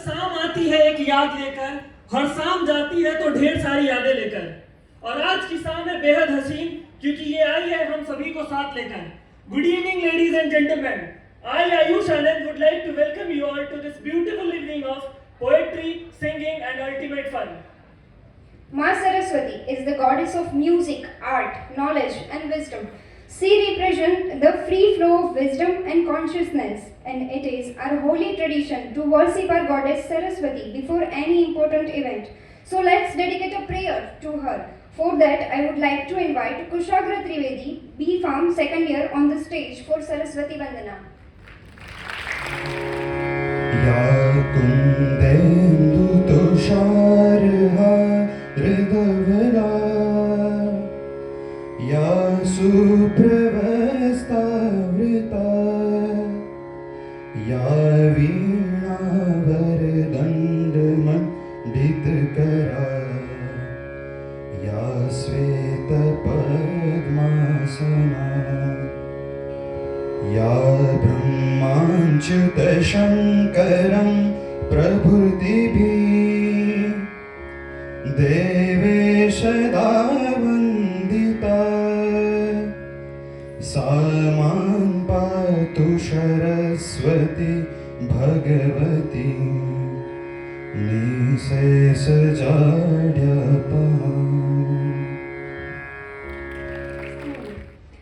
शाम आती है एक याद लेकर, हर शाम जाती है तो ढेर सारी यादें लेकर। और आज की शाम है बेहद हसीन, क्योंकि ये आई है हम सभी को साथ लेकर। Good evening ladies and gentleman, I Ayush Anand would like to welcome you all to this beautiful evening of poetry, singing and ultimate fun. Ma Saraswati is the goddess of music, art, knowledge and wisdom. She represents the free flow of wisdom and consciousness, and it is our holy tradition to worship our goddess Saraswati before any important event. So let's dedicate a prayer to her. For that, I would like to invite Kushagra Trivedi, B Farm second year, on the stage for Saraswati Vandana. या कुन्देन्दु तुषारहारधवला या सुप्रवस्तावृता या वीणावरदण्डमण्डितकरा या श्वेतपद्मासना या ब्रह्माच्युतशङ्करं प्रभृतिभिः देवेशदा वन्दिता सा मां पातु सरस्वती भगवती निःशेषजाड्यपहा।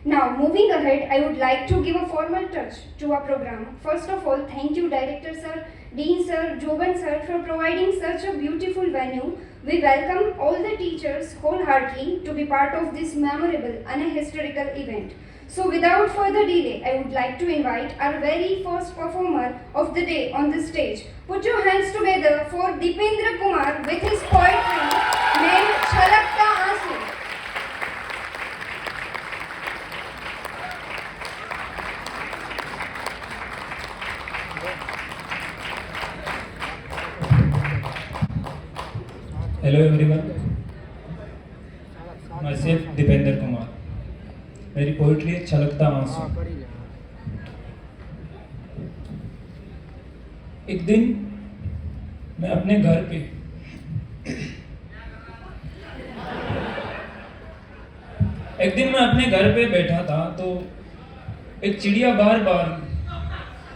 Now, moving ahead, I would like to give a formal touch to our program. First of all, thank you, Director Sir, Dean Sir, Joban Sir, for providing such a beautiful venue. We welcome all the teachers wholeheartedly to be part of this memorable and a historical event. So, without further delay, I would like to invite our very first performer of the day on the stage. Put your hands together for Deependra Kumar with his poetry named Chalakta Aansu. Hello everyone, मैं safe Dipendra Kumar. मेरी poetry है छलकता आंसू। एक दिन मैं अपने घर पे बैठा था तो एक चिड़िया बार बार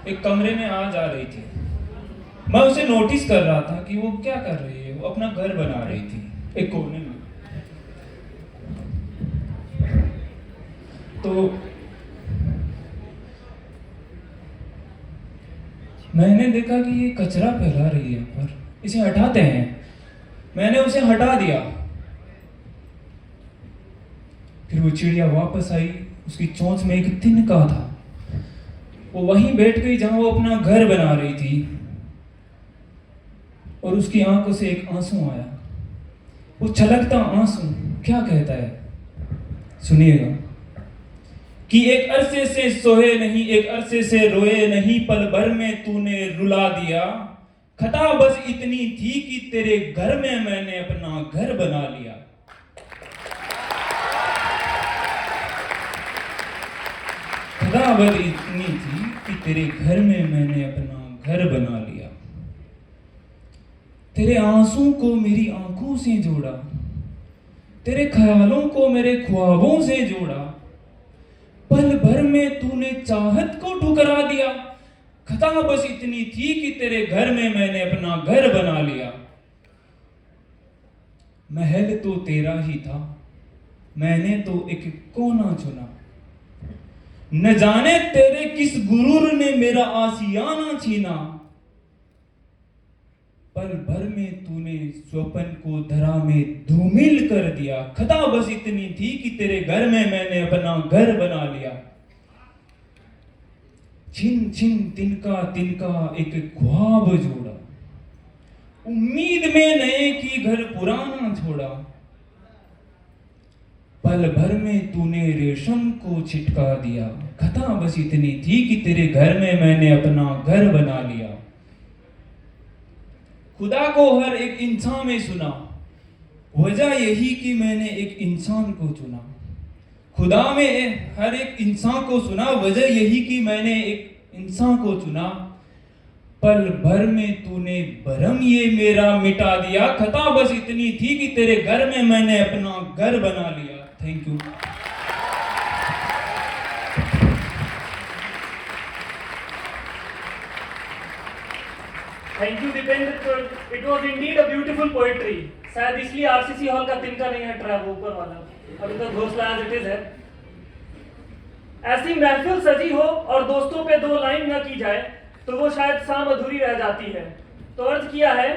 एक कमरे में आ जा रही थी। मैं उसे नोटिस कर रहा था कि वो क्या कर रही है। वो अपना घर बना रही थी एक कोने में। तो मैंने देखा कि ये कचरा फैला रही है यहाँ पर, इसे हटाते हैं। मैंने उसे हटा दिया। फिर वो चिड़िया वापस आई। उसकी चोंच में एक तिनका था। वो वहीं बैठ गई जहां वो अपना घर बना रही थी, और उसकी आंखों से एक आंसू आया। वो छलकता आंसू क्या कहता है, सुनिएगा। कि एक अरसे से सोए नहीं, एक अरसे से रोए नहीं, पल भर में तूने रुला दिया। खता बस इतनी थी कि तेरे घर में मैंने अपना घर बना लिया। खता बस इतनी थी कि तेरे घर में मैंने अपना घर बना लिया। तेरे आंसू को मेरी आंखों से जोड़ा, तेरे ख्यालों को मेरे ख्वाबों से जोड़ा। पल भर में तूने चाहत को ठुकरा दिया। खता बस इतनी थी कि तेरे घर में मैंने अपना घर बना लिया। महल तो तेरा ही था, मैंने तो एक कोना चुना। न जाने तेरे किस गुरूर ने मेरा आशियाना छीना। पल भर में तूने स्वप्न को धरा में धूमिल कर दिया। खता बस इतनी थी कि तेरे घर में मैंने अपना घर बना लिया। छिन छिन तिनका तिनका एक ख्वाब जोड़ा, उम्मीद में नए की घर पुराना छोड़ा। पल भर में तूने रेशम को छिटका दिया। खता बस इतनी थी कि तेरे घर में मैंने अपना घर बना लिया। खुदा को हर एक इंसान में सुना, वजह यही कि मैंने एक इंसान को चुना। खुदा में हर एक इंसान को सुना, वजह यही कि मैंने एक इंसान को चुना। पल भर में तूने भरम ये मेरा मिटा दिया, खता बस इतनी थी कि तेरे घर में मैंने अपना घर बना लिया। Thank you. Thank you Dipendra, it was indeed a beautiful poetry. शायद इसलिए आरसीसी हॉल का तिनका नहीं हट रहा है, वो ऊपर वाला अभी तक घोंसला एज इट इज है। ऐसी महफिल सजी हो और दोस्तों पे दो लाइन न की जाए तो वो शायद शाम अधूरी रह जाती है। तो अर्ज किया है,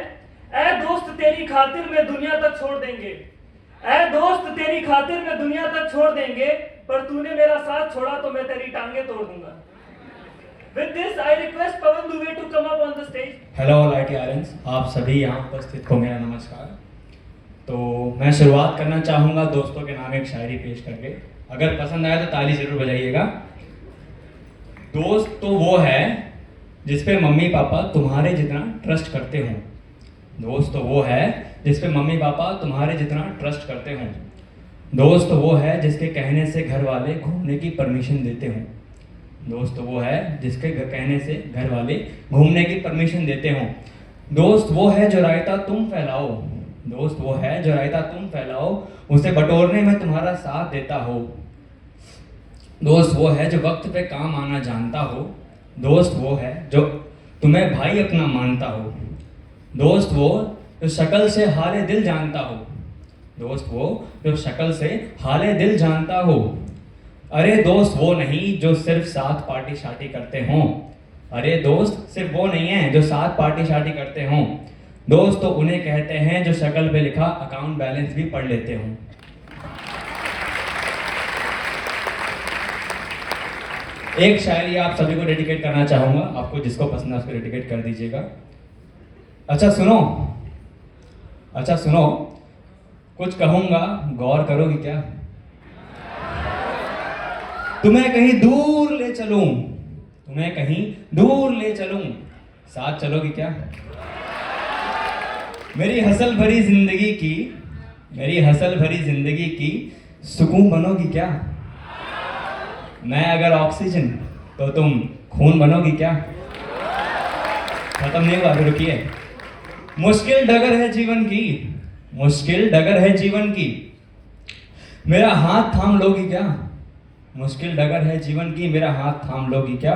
ऐ दोस्त तेरी खातिर में दुनिया तक छोड़ देंगे, ऐ दोस्त तेरी खातिर में दुनिया तक छोड़ देंगे, पर तूने मेरा साथ छोड़ा तो मैं तेरी टांगे तोड़ दूंगा। With this, I request Pawan Dubey to come up on the stage. Hello all IITians, आप सभी यहाँ उपस्थित को मेरा नमस्कार। तो मैं शुरुआत करना चाहूँगा दोस्तों के नाम एक शायरी पेश करके। अगर पसंद आया तो ताली जरूर बजाइएगा। दोस्त तो वो है जिस पे मम्मी पापा तुम्हारे जितना ट्रस्ट करते हों। दोस्त तो वो है जिस पे मम्मी पापा तुम्हारे जितना ट्रस्ट करते हों। दोस्त तो वो है जिसके कहने से घर वाले घूमने की परमिशन देते हों। दोस्त तो वो है जिसके कहने से घर वाले घूमने की परमिशन देते हों। दोस्त वो है जो रायता तुम फैलाओ, दोस्त वो है जो रायता तुम फैलाओ, उसे बटोरने में तुम्हारा साथ देता हो। दोस्त वो है जो वक्त पे काम आना जानता हो। दोस्त वो है जो तुम्हें भाई अपना मानता हो। दोस्त वो जो शक्ल से हाले दिल जानता हो। दोस्त वो जो शक्ल से हाले दिल जानता हो। अरे दोस्त वो नहीं जो सिर्फ साथ पार्टी शार्टी करते हों। अरे दोस्त सिर्फ वो नहीं है जो साथ पार्टी शार्टी करते हों। दोस्त तो उन्हें कहते हैं जो शक्ल पे लिखा अकाउंट बैलेंस भी पढ़ लेते हों। एक शायरी आप सभी को डेडिकेट करना चाहूंगा, आपको जिसको पसंद है उसको डेडिकेट कर दीजिएगा। अच्छा सुनो, कुछ कहूंगा, गौर करोगी क्या? तुम्हें कहीं दूर ले चलूं, तुम्हें कहीं दूर ले चलूं, साथ चलोगी क्या? मेरी हसल भरी जिंदगी की सुकून बनोगी क्या? मैं अगर ऑक्सीजन तो तुम खून बनोगी क्या? खत्म नहीं हुआ, अभी रुकिए। मुश्किल डगर है जीवन की, मेरा हाथ थाम लोगी क्या? मुश्किल डगर है जीवन की, मेरा हाथ थाम लोगी क्या?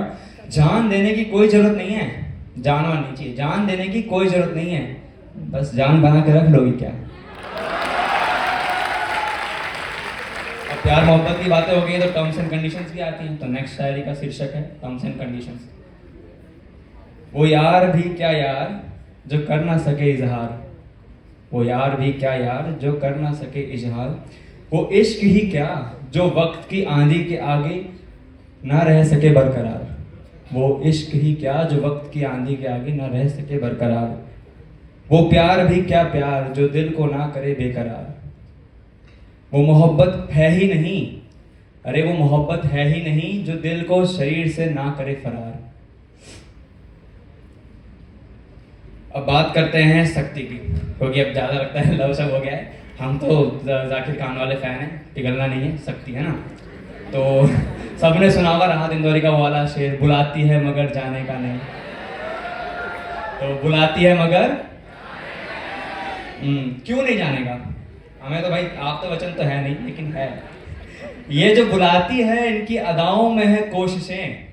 जान देने की कोई जरूरत नहीं है, जानवर नहीं चाहिए, जान देने की कोई जरूरत नहीं है, बस जान बना के रख लोगी क्या? अब प्यार मोहब्बत की बातें हो गई तो टर्म्स एंड कंडीशंस भी आती हैं। तो नेक्स्ट शायरी का शीर्षक है टर्म्स एंड कंडीशंस। वो यार भी क्या यार जो कर ना सके इजहार, वो यार भी क्या यार जो कर ना सके इजहार, वो इश्क ही क्या जो वक्त की आंधी के आगे ना रह सके बरकरार, वो इश्क ही क्या जो वक्त की आंधी के आगे ना रह सके बरकरार, वो प्यार भी क्या प्यार जो दिल को ना करे बेकरार, वो मोहब्बत है ही नहीं, अरे वो मोहब्बत है ही नहीं जो दिल को शरीर से ना करे फरार। अब बात करते हैं शक्ति की, क्योंकि अब ज़्यादा लगता है लव सब हो गया है। हम तो जाकिर खान वाले फ़ैन हैं, पिघलना नहीं है, शक्ति है ना। तो सबने सुना होगा राहत इंदौरी का वो वाला शेर, बुलाती है मगर जाने का नहीं। तो बुलाती है मगर क्यों नहीं जाने का? हमें तो भाई आप तो वचन तो है नहीं, लेकिन है। ये जो बुलाती है इनकी अदाओं में है कोशिशें,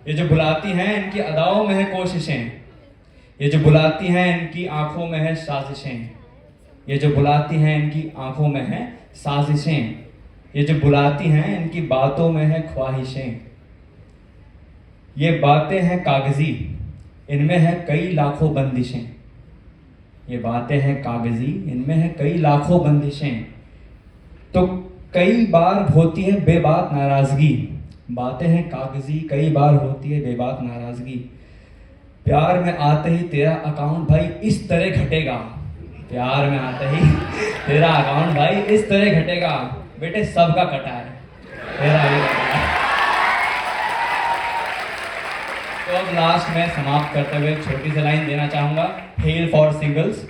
ये जो बुलाती हैं इनकी अदाओं में है कोशिशें, ये जो बुलाती हैं इनकी आंखों में है साजिशें, ये जो बुलाती हैं इनकी आंखों में है साजिशें, ये जो बुलाती हैं इनकी बातों में है ख्वाहिशें। ये बातें हैं कागजी, इनमें है कई लाखों बंदिशें, ये बातें हैं कागजी, इनमें है कई लाखों बंदिशें। तो कई बार होती है बेबात नाराजगी, बातें हैं कागजी, कई बार होती है बेबात नाराजगी। प्यार में आते ही तेरा अकाउंट भाई इस तरह घटेगा, प्यार में आते ही तेरा अकाउंट भाई इस तरह घटेगा, बेटे सबका कटा है, तेरा ही घटेगा। तो अब लास्ट में समाप्त करते हुए एक छोटी सी लाइन देना चाहूंगा, हेल फॉर सिंगल्स।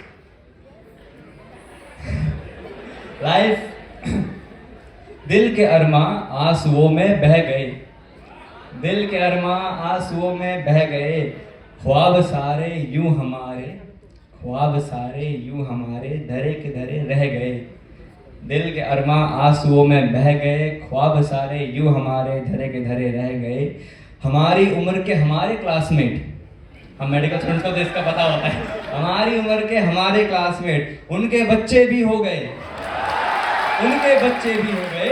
लाइफ दिल के अरमा आंसुओं में बह गए, दिल के अरमा आंसुओं में बह गए, ख्वाब सारे यूं हमारे, ख्वाब सारे यूं हमारे धरे के धरे रह गए, दिल के अरमां आंसुओं में बह गए, ख्वाब सारे यूं हमारे धरे के धरे रह गए। हमारी उम्र के हमारे क्लासमेट, हम मेडिकल स्टूडेंट्स को तो इसका पता होता है, हमारी उम्र के हमारे क्लासमेट, उनके बच्चे भी हो गए, उनके बच्चे भी हो गए,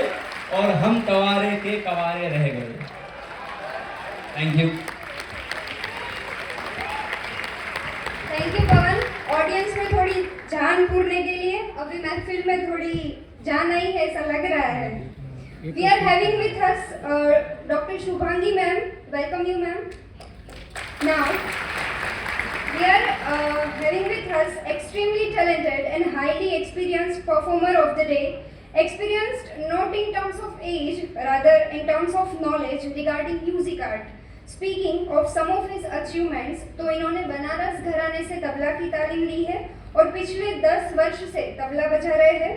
और हम कवारे के कवारे रह गए। Thank you. Thank you Pawan. Audience में थोड़ी जान पूरने के लिए अभी महफिल में थोड़ी जान आई है ऐसा लग रहा है। We are having with us doctor Shubhangi ma'am. Welcome you ma'am. Now we are having with us extremely talented and highly experienced performer of the day. Experienced not in terms of age, rather in terms of knowledge regarding music art. Speaking of some of his achievements, तो इन्होंने बनारस घराने से तबला की तालीम ली है और पिछले 10 वर्ष से तबला बजा रहे हैं।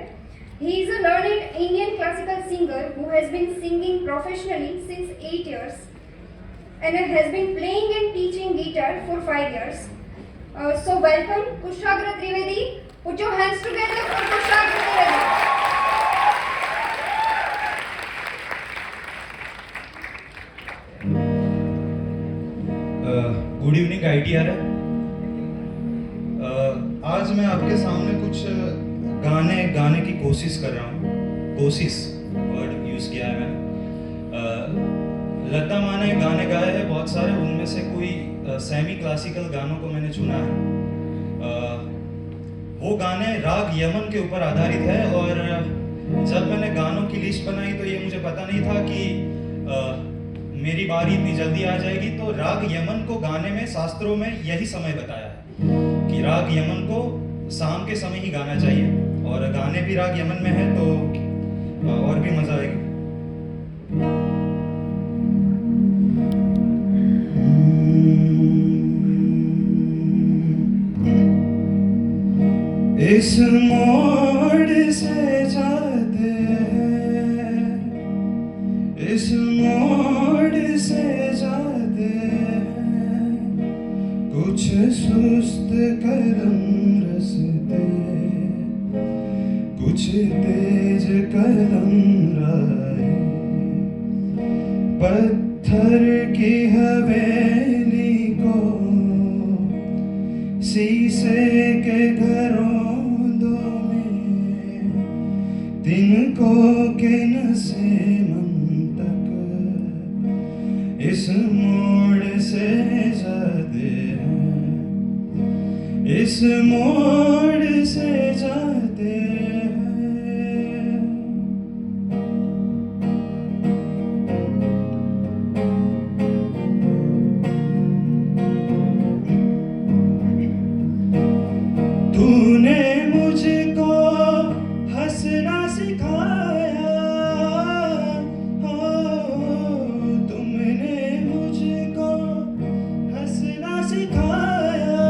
He is a learned Indian classical singer who has been singing professionally since 8 years and has been playing and teaching guitar for 5 years. So welcome Kushagra Trivedi. Put your hands together for Kushagra Trivedi. Good evening ITR. आज मैं आपके सामने कुछ गाने गाने की कोशिश कर रहा हूँ। कोशिश वर्ड यूज़ किया है मैंने। लता माँ ने गाने गाए हैं बहुत सारे, उनमें से कोई सेमी क्लासिकल गानों को मैंने चुना है। वो गाने राग यमन के ऊपर आधारित है, और जब मैंने गानों की लिस्ट बनाई तो ये मुझे पता नहीं था कि मेरी बारी इतनी जल्दी आ जाएगी। तो राग यमन को गाने में शास्त्रों में यही समय बताया है कि राग यमन को शाम के समय ही गाना चाहिए, और गाने भी राग यमन में है तो और भी मजा आएगी। इस मोड़ से जाते हैं, इस मोड़ से जाते हैं, कुछ सुस्त कदम रसते, कुछ तेज कदम राहे, पत्थर की हवेली को शीशे के घरों में, तिनको के नसे मन तक, इस मोड़ से जाते हैं, इस मोड़ से जाते हैं। तूने मुझको हंसना सिखाया, हो तुमने मुझको हंसना सिखाया,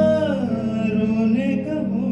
रोने का हो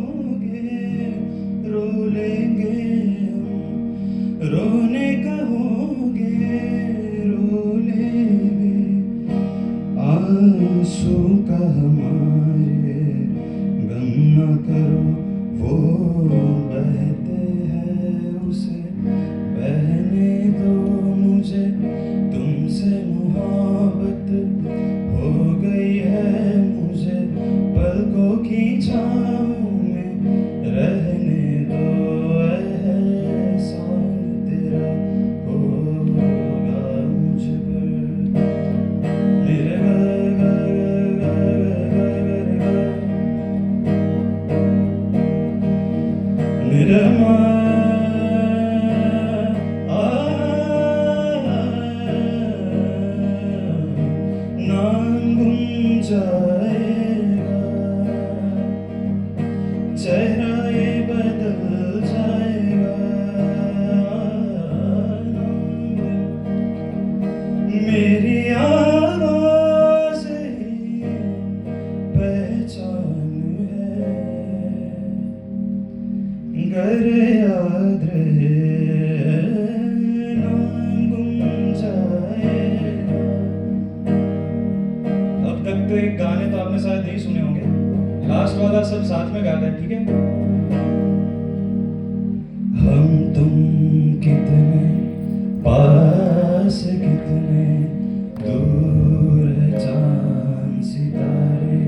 साथ में गाते हैं, ठीक है? हम तुम कितने पास, कितने दूर है चांद सितारे।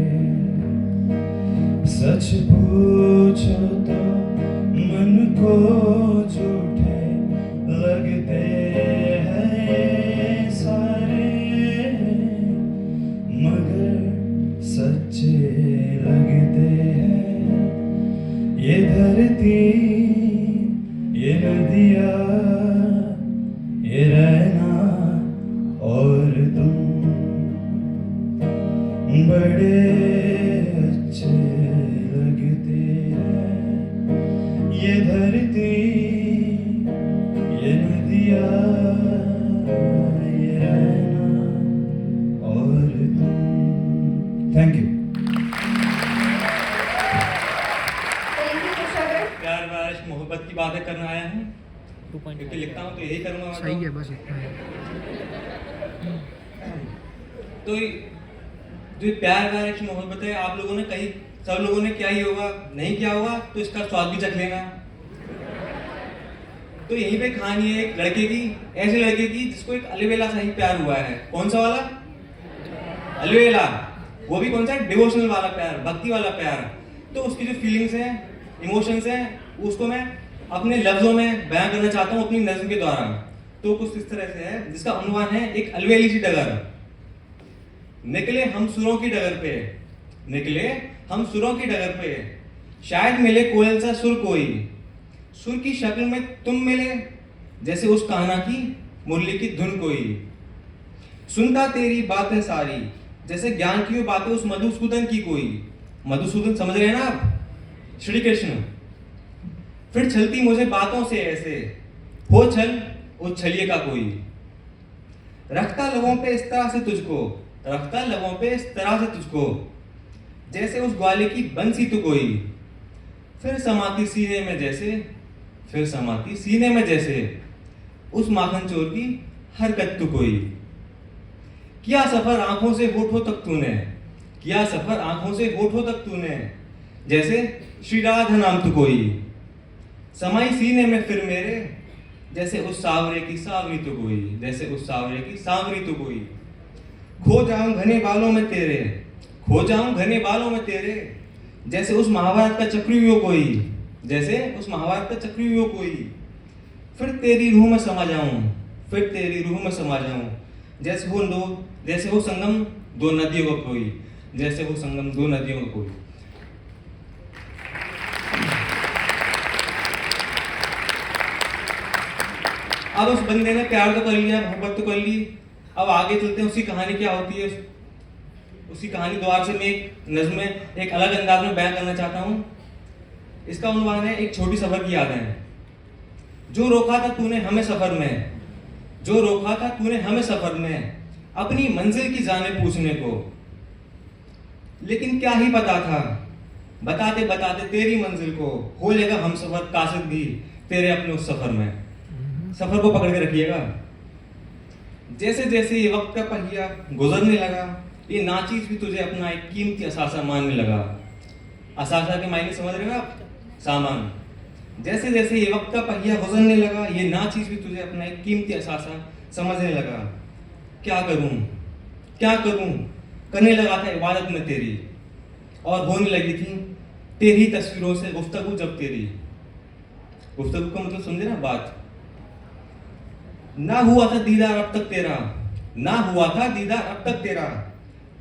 सच पूछो तो मन को झूठे लगते हैं सारे, मगर सच्चे लगते हैं। ये धरती, ये नदियाँ, ये रहना और तुम बड़े अच्छे लगते हैं। ये धरती, ये नदियाँ, ये रहना और तुम। Thank you. Thank you, Kushagar. प्यार वाश मोहब्बत की बातें करना आया हूँ, क्योंकि लिखता हूँ तो यही करूँगा। सही है, बस इतना है। तो जो प्यार वाश मोहब्बत है, आप लोगों ने कहीं, सब लोगों ने क्या ही होगा, नहीं क्या होगा तो इसका स्वाद भी चख लेना। तो यहीं पे कहानी है एक लड़के की, ऐसे लड़के की जिसको एक अलवेला सा ही प्यार हुआ है। कौन सा वाला? अलवेला। वो भी कौन सा? डिवोशनल वाला प्यार, भक्ति वाला प्यार। तो उसकी जो फीलिंग्स हैं, इमोशंस हैं, उसको मैं अपने लफ्जों में बयान करना चाहता हूँ अपनी नज्म के द्वारा। तो कुछ इस तरह से है, जिसका अनुमान है एक अलवेली सी डगर। निकले हम सुरों की डगर पे, निकले हम सुरों की डगर पे, शायद मिले कोयल सा सुर कोई, सुर की शक्ल में तुम मिले, जैसे उस कान्हा की मुरली की धुन कोई। सुनता तेरी बातें सारी, जैसे ज्ञान की वो बातें उस मधुसूदन की कोई। मधुसूदन समझ रहे हैं ना आप? श्री कृष्ण। फिर छलती मुझे बातों से ऐसे, हो छल उस छलिए का कोई। रखता लबों पे इस तरह से तुझको, रखता लबों पे इस तरह से तुझको, जैसे उस ग्वाले की बंसी तो कोई। फिर समाती सीने में जैसे, फिर समाती सीने में जैसे, उस माखन चोर की हरकत तो कोई। किया सफर आंखों से होठों तक तूने, किया सफर आंखों से होठों तक तूने, जैसे श्री राधा नाम तो कोई। समाई सीने में फिर मेरे, जैसे उस सावरे की सावरी तो कोई, जैसे उस सावरे की सावरी तो कोई। खो जाऊं घने बालों में तेरे, खो जाऊं घने बालों में तेरे, जैसे उस महाभारत का चक्रव्यूह कोई, जैसे उस महाभारत का चक्रव्यूह कोई। फिर तेरी रूह में समा जाऊं, फिर तेरी रूह में समा जाऊं, जैसे वो संगम दो नदियों का कोई, जैसे वो संगम दो नदियों का कोई। अब उस बंदे ने प्यार तो कर लिया, मोहब्बत तो कर ली, अब आगे चलते हैं। उसकी कहानी क्या होती है, उसकी कहानी द्वार से मैं एक नज़्म में एक अलग अंदाज में बयान करना चाहता हूँ। इसका उन्वान है एक छोटी सफर की यादें। जो रोका था तूने हमें सफर में, जो रोका था तूने हमें सफर में, अपनी मंजिल की जाने पूछने को। लेकिन क्या ही पता था, बताते बताते तेरी मंजिल को हो लेगा हम सफर कासिद भी तेरे अपने उस सफर में। सफर को पकड़ के रखिएगा। जैसे जैसे ये वक्त का पहिया गुजरने लगा, ये नाचीज भी तुझे अपना एक कीमती असासा मानने लगा। असासा के मायने समझ रहे हो आप? सामान। जैसे जैसे ये वक्त का पहिया गुजरने लगा, ये नाचीज भी तुझे अपना एक कीमती असासा समझने लगा। क्या करूं, क्या करूं, करने लगा था इबादत में तेरी, और होने लगी थी तेरी तस्वीरों से गुफ्तगू। जब तेरी गुफ्तगू का मतलब समझे ना बात। ना हुआ था दीदार अब तक तेरा, ना हुआ था दीदार अब तक तेरा,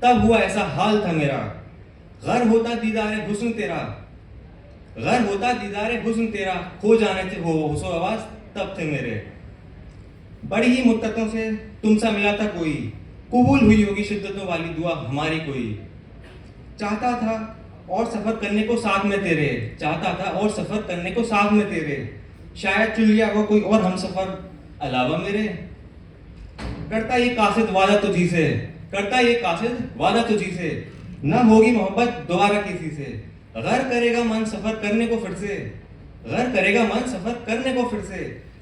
तब हुआ ऐसा हाल था मेरा। गर होता दीदार हुस्न तेरा, गर होता दीदार हुस्न तेरा, खो जाने थे वो होशो आवाज तब थे मेरे। बड़ी ही मुद्दतों से तुमसा मिला था कोई, कबूल हुई होगी शिद्दतों वाली दुआ हमारी कोई। चाहता था और सफर करने को साथ में तेरे, चाहता था और सफर करने को साथ में तेरे, शायद चुन लिया वो कोई और हम सफर अलावा मेरे। करता ये कासिद वादा तुझी से, करता ये कासिद वादा तुझी से, न होगी मोहब्बत दोबारा किसी से। गर करेगा मन सफर करने को फिर से, गर करेगा मन सफर करने को फिर से,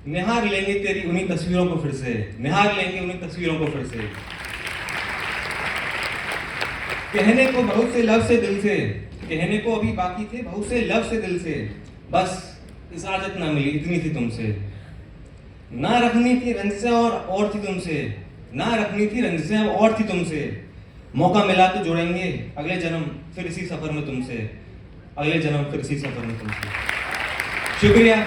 निहार लेंगे तेरी उन्हीं तस्वीरों को फिर से, निहार लेंगे उन्हीं तस्वीरों को फिर से। कहने को बहुत से लफ्ज़ से दिल से, कहने को अभी बाकी थे बहुत से लफ्ज़ से दिल से, बस इजाजत ना मिली इतनी थी तुमसे। ना रखनी थी रंजिशें और थी तुमसे, ना रखनी थी रंजिशें और थी तुमसे। मौका मिला तो जुड़ेंगे अगले जन्म फिर इसी सफर में तुमसे, अगले जन्म फिर इसी सफर में तुमसे। शुक्रिया।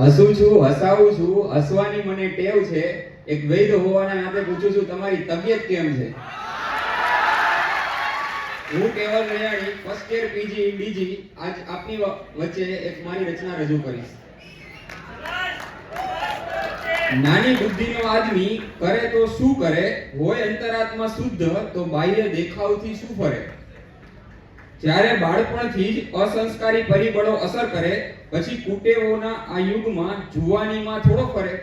હસું છું, હસાવું છું, હસવાની મને ટેવ છે. એક વૈદ હોવાના નાતે પૂછું છું તમારી તબિયત કેમ છે? હું કેવલ રયાણી ફર્સ્ટ યર પીજી ડીજી આજ આપની વચ્ચે એક મારી રચના રજૂ કરીશ. નાની બુદ્ધિનો આદમી કરે તો શું કરે, હોય અંતરાત્મા શુદ્ધ તો બાહ્ય દેખાવથી શું ફરે. જ્યારે બાળપણથી જ અસંસ્કારી પરિબળો અસર કરે પછી કુટેવોના આ યુગમાં જુવાનીમાં થોડો ફરે.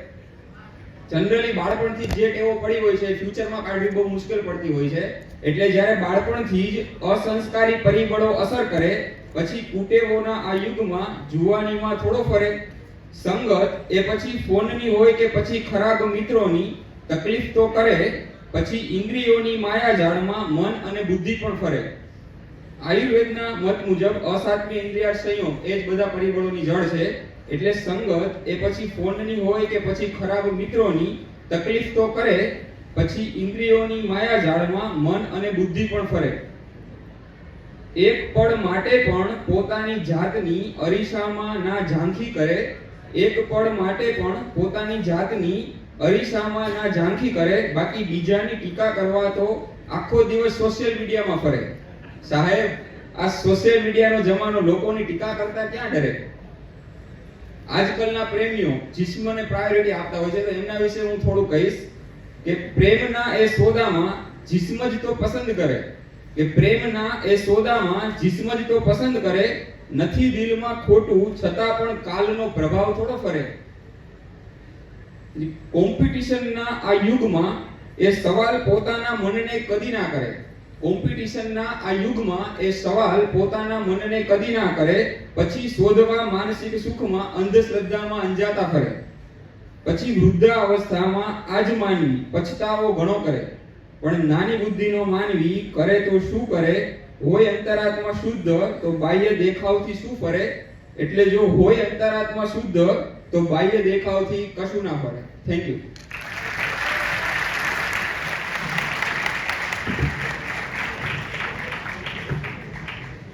જનરલી બાળપણથી જે ટેવો પડી હોય છે ફ્યુચરમાં કાઢવી બહુ મુશ્કેલ પડતી હોય છે. એટલે જ્યારે બાળપણથી જ અસંસ્કારી પરિબળો અસર કરે પછી કુટેવોના આ યુગમાં જુવાનીમાં થોડો ફરે. સંગત એ પછી ફોનની હોય કે પછી ખરાબ મિત્રોની, તકલીફ તો કરે પછી ઇન્દ્રિયોની માયાજાળમાં મન અને બુદ્ધિ પણ ફરે. આયુર્વેદના મત મુજબ અસાત્મી ઇન્દ્રિય સંયોગ એ જ બધા પરિબળોની જડ છે. એટલે સંગત એ પછી ફોનની હોય કે પછી ખરાબ મિત્રોની, તકલીફ તો કરે પછી ઇન્દ્રિયોની માયાજાળમાં મન અને બુદ્ધિ પણ ફરે. એક પળ માટે પણ પોતાની જાતની અરીસામાં ના ઝાંખી કરે, એક પળ માટે પણ પોતાની જાતની અરીસામાં ના ઝાંખી કરે, બાકી બીજાની ટીકા કરવા તો આખો દિવસ સોશિયલ મીડિયામાં ફરે. સાહેબ, આ સોશિયલ મીડિયાનો જમાનો લોકોની ટીકા કરતા ક્યાં ડરે? આજકાલના પ્રેમીઓ જિસ્મને પ્રાયોરિટી આપતા હોય છે, તો એમના વિશે હું થોડું કહીશ કે પ્રેમના એ સોદામાં જિસ્મ જ તો પસંદ કરે, કે પ્રેમના એ સોદામાં જિસ્મ જ તો પસંદ કરે, નથી દિલમાં ખોટું છતાં પણ કાલનો પ્રભાવ થોડો ફરે. કોમ્પિટિશનના આ યુગમાં એ સવાલ પોતાના મનને કદી ના કરે. કોમ્પિટિશનના આ યુગમાં એ સવાલ પોતાના મનને કદી ના કરે, પછી શોધવા માનસિક સુખમાં અંધશ્રદ્ધામાં અંજાતા ફરે. પછી વૃદ્ધાવસ્થામાં આજ માનવી પછતાવો ઘણો કરે, પણ નાની બુદ્ધિનો માનવી કરે તો શું કરે? હોય અંતરાત્મા શુદ્ધ તો બાહ્ય દેખાવથી શું ફરે? એટલે જો હોય અંતરાત્મા શુદ્ધ તો બાહ્ય દેખાવથી કશું ના ફરે. Thank you.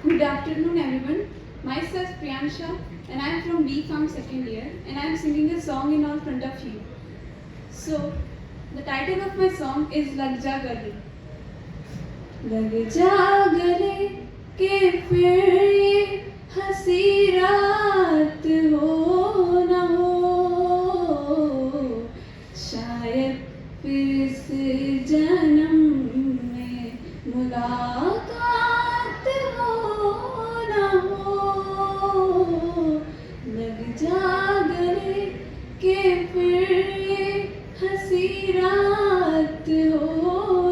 Good afternoon, everyone. Myself Priyansha, and I am from B.Pharm second year, and I am singing a song in all front of you. So, the title of my song is Lag Ja Gale. लग जा गले के फिर ये हंसी रात हो न हो, शायद फिर इस जन्म में मुलाकात हो न हो. लग जा गले के फिर ये हंसी रात हो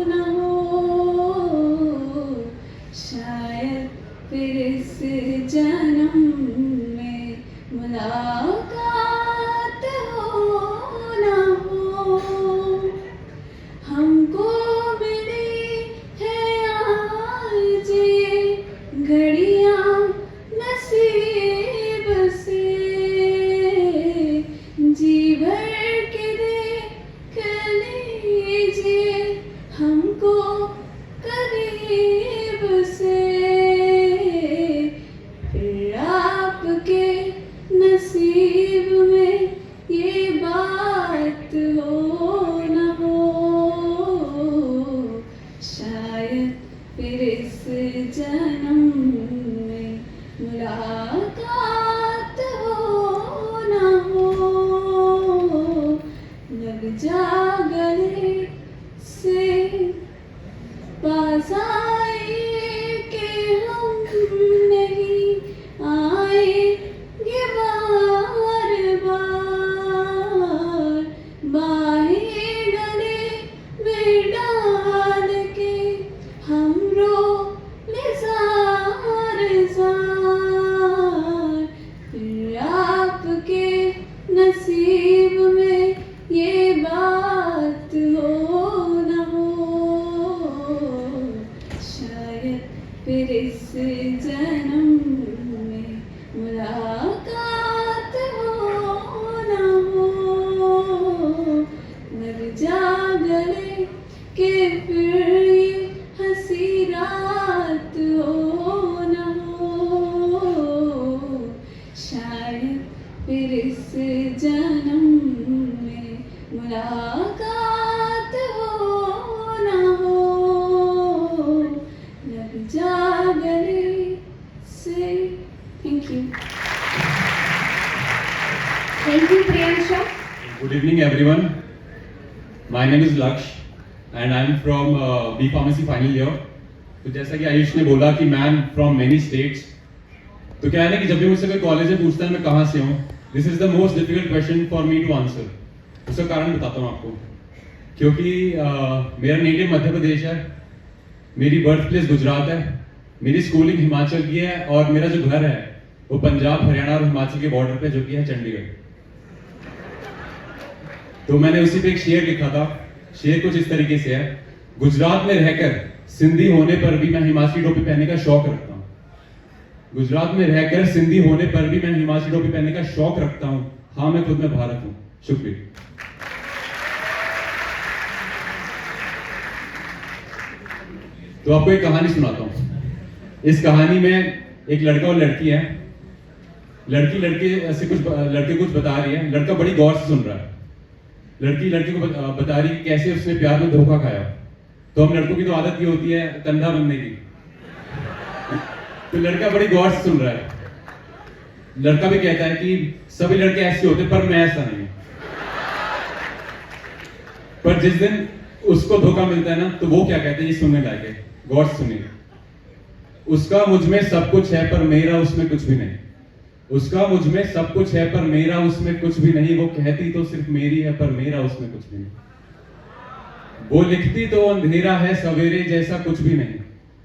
न हो, शायद फिर इस जन्म में मुलाकात हो न हो. हमको मिली है आज ये घड़ियां नसीब से, जी भर के देख लीजिए हमको करीब से. फिर आपके नसीब में ये बात हो न हो, शायद फिर इस जन्म में मुलाकात हो न हो. लग जा गले से पास आए कि हम नहीं आएंगे बार बार, बाहें गले में डाल के हम रो ले जार जार. फिर आपके नसीब में ये बात हो न हो, शायद फिर इस जन्म में मुलाकात हो न हो. लग जा गले के फिर ये हंसी रात हो न हो, शायद फिर इस जन्म में मुलाकात हो न हो. लग जा गले से. Thank you. Thank you, Priyansha. Good evening, everyone. My name is Laksh, and I am from B Pharmacy final year. तो जैसा कि आयुष ने बोला कि मैन फ्रॉम मेनी स्टेट्स, तो क्या है ना कि जब भी मुझसे कोई कॉलेज में पूछता है मैं कहाँ से हूँ, this is the most difficult question for me to answer. उसका कारण बताता हूँ आपको. क्योंकि मेरा नेटिव मध्य प्रदेश है, मेरी बर्थ प्लेस गुजरात है, मेरी स्कूलिंग हिमाचल की है, और मेरा जो घर है वो पंजाब, हरियाणा और हिमाचल के बॉर्डर पे जो कि है चंडीगढ़. तो मैंने उसी पे एक शेर लिखा था. शेर कुछ इस तरीके से है: गुजरात में रहकर सिंधी होने पर भी मैं हिमाचली टोपी पहनने का शौक रखता हूँ. गुजरात में रहकर सिंधी होने पर भी मैं हिमाचली टोपी पहनने का शौक रखता हूँ. हाँ, मैं खुद में भारत हूँ. शुक्रिया. तो आपको एक कहानी सुनाता हूँ. इस कहानी में एक लड़का और लड़की है. लड़की लड़के से कुछ बता रही है. लड़का बड़ी गौर से सुन रहा है. लड़की लड़के को बता रही है कि कैसे उसने प्यार में धोखा खाया. तो हम लड़कों की तो आदत ये होती है कंधा बनने की. तो लड़का बड़ी गौर से सुन रहा है। लड़का भी कहता है कि सभी लड़के ऐसे होते पर मैं ऐसा नहीं। पर जिस दिन उसको धोखा मिलता है ना, तो वो क्या कहते हैं, ये सुनने लायक है, गौर से सुनिए। उसका मुझ में सब कुछ है पर मेरा उसमें कुछ भी नहीं। उसका मुझ में सब कुछ है पर मेरा उसमें कुछ भी नहीं। वो कहती तो सिर्फ मेरी है पर मेरा उसमें कुछ भी नहीं। वो लिखती तो अंधेरा है सवेरे जैसा कुछ भी नहीं।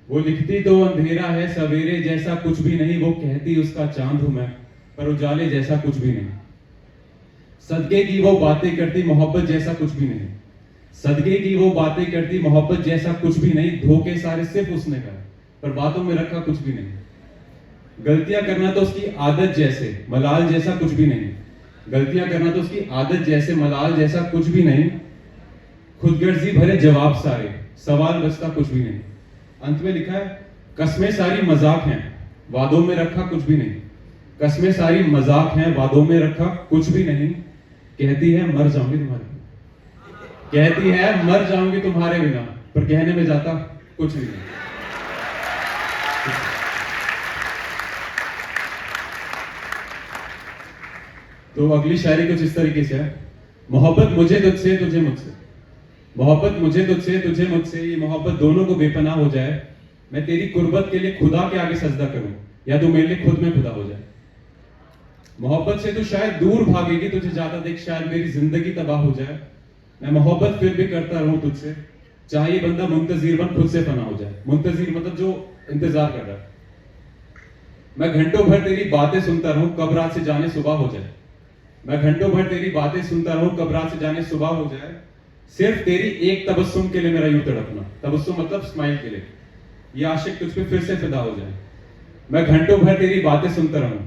वो लिखती तो अंधेरा है सवेरे जैसा कुछ भी नहीं। वो कहती उसका चांद हूं मैं पर उजाले जैसा कुछ भी नहीं। सदके की वो बातें करती मोहब्बत जैसा कुछ भी नहीं। सदके की वो बातें करती मोहब्बत जैसा कुछ भी नहीं। धोखे सारे सिर्फ उसने करे पर बातों में रखा कुछ भी नहीं। गलतियां करना तो उसकी आदत जैसे मलाल जैसा कुछ भी नहीं। गलतियां करना तो उसकी आदत जैसे मलाल जैसा कुछ भी नहीं। खुदगर्जी भरे जवाब सारे सवाल बचता कुछ भी नहीं। अंत में लिखा है कस्में सारी मजाक हैं वादों में रखा कुछ भी नहीं। कस्में सारी मजाक हैं वादों में रखा कुछ भी नहीं। कहती है मर जाऊंगी तुम्हारे कहती है मर जाऊंगी तुम्हारे बिना पर कहने में जाता कुछ भी नहीं। तो अगली शायरी कुछ इस तरीके से है। मोहब्बत मुझे तुझसे तुझे मुझसे। मोहब्बत मुझे तुझसे तुझे मुझसे। ये मोहब्बत दोनों को बेपनाह हो जाए। मैं तेरी कुर्बत के लिए खुदा के आगे सजदा करूं या तू मेरे लिए खुद में खुदा हो जाए। मोहब्बत से तू शायद दूर भागेगी तुझे ज्यादा देख शायद मेरी जिंदगी तबाह हो जाए। मैं मोहब्बत फिर भी करता रहूं तुझसे चाहे ये बंदा मुंतजिर बन खुद से फना हो जाए। मुंतजिर मतलब जो इंतजार कर रहा है। मैं घंटों भर तेरी बातें सुनता रहूं कब रात से जाने सुबह हो जाए। मैं घंटों भर तेरी बातें सुनता रहूं कब रात से जाने सुबह हो जाए। सिर्फ तेरी एक तबस्सुम के लिए मेरा यूं तड़पना। तबस्सुम मतलब स्माइल के लिए। ये आशिक तुझ पे फिर से फिदा हो जाए। मैं घंटों भर तेरी बातें सुनता रहूं।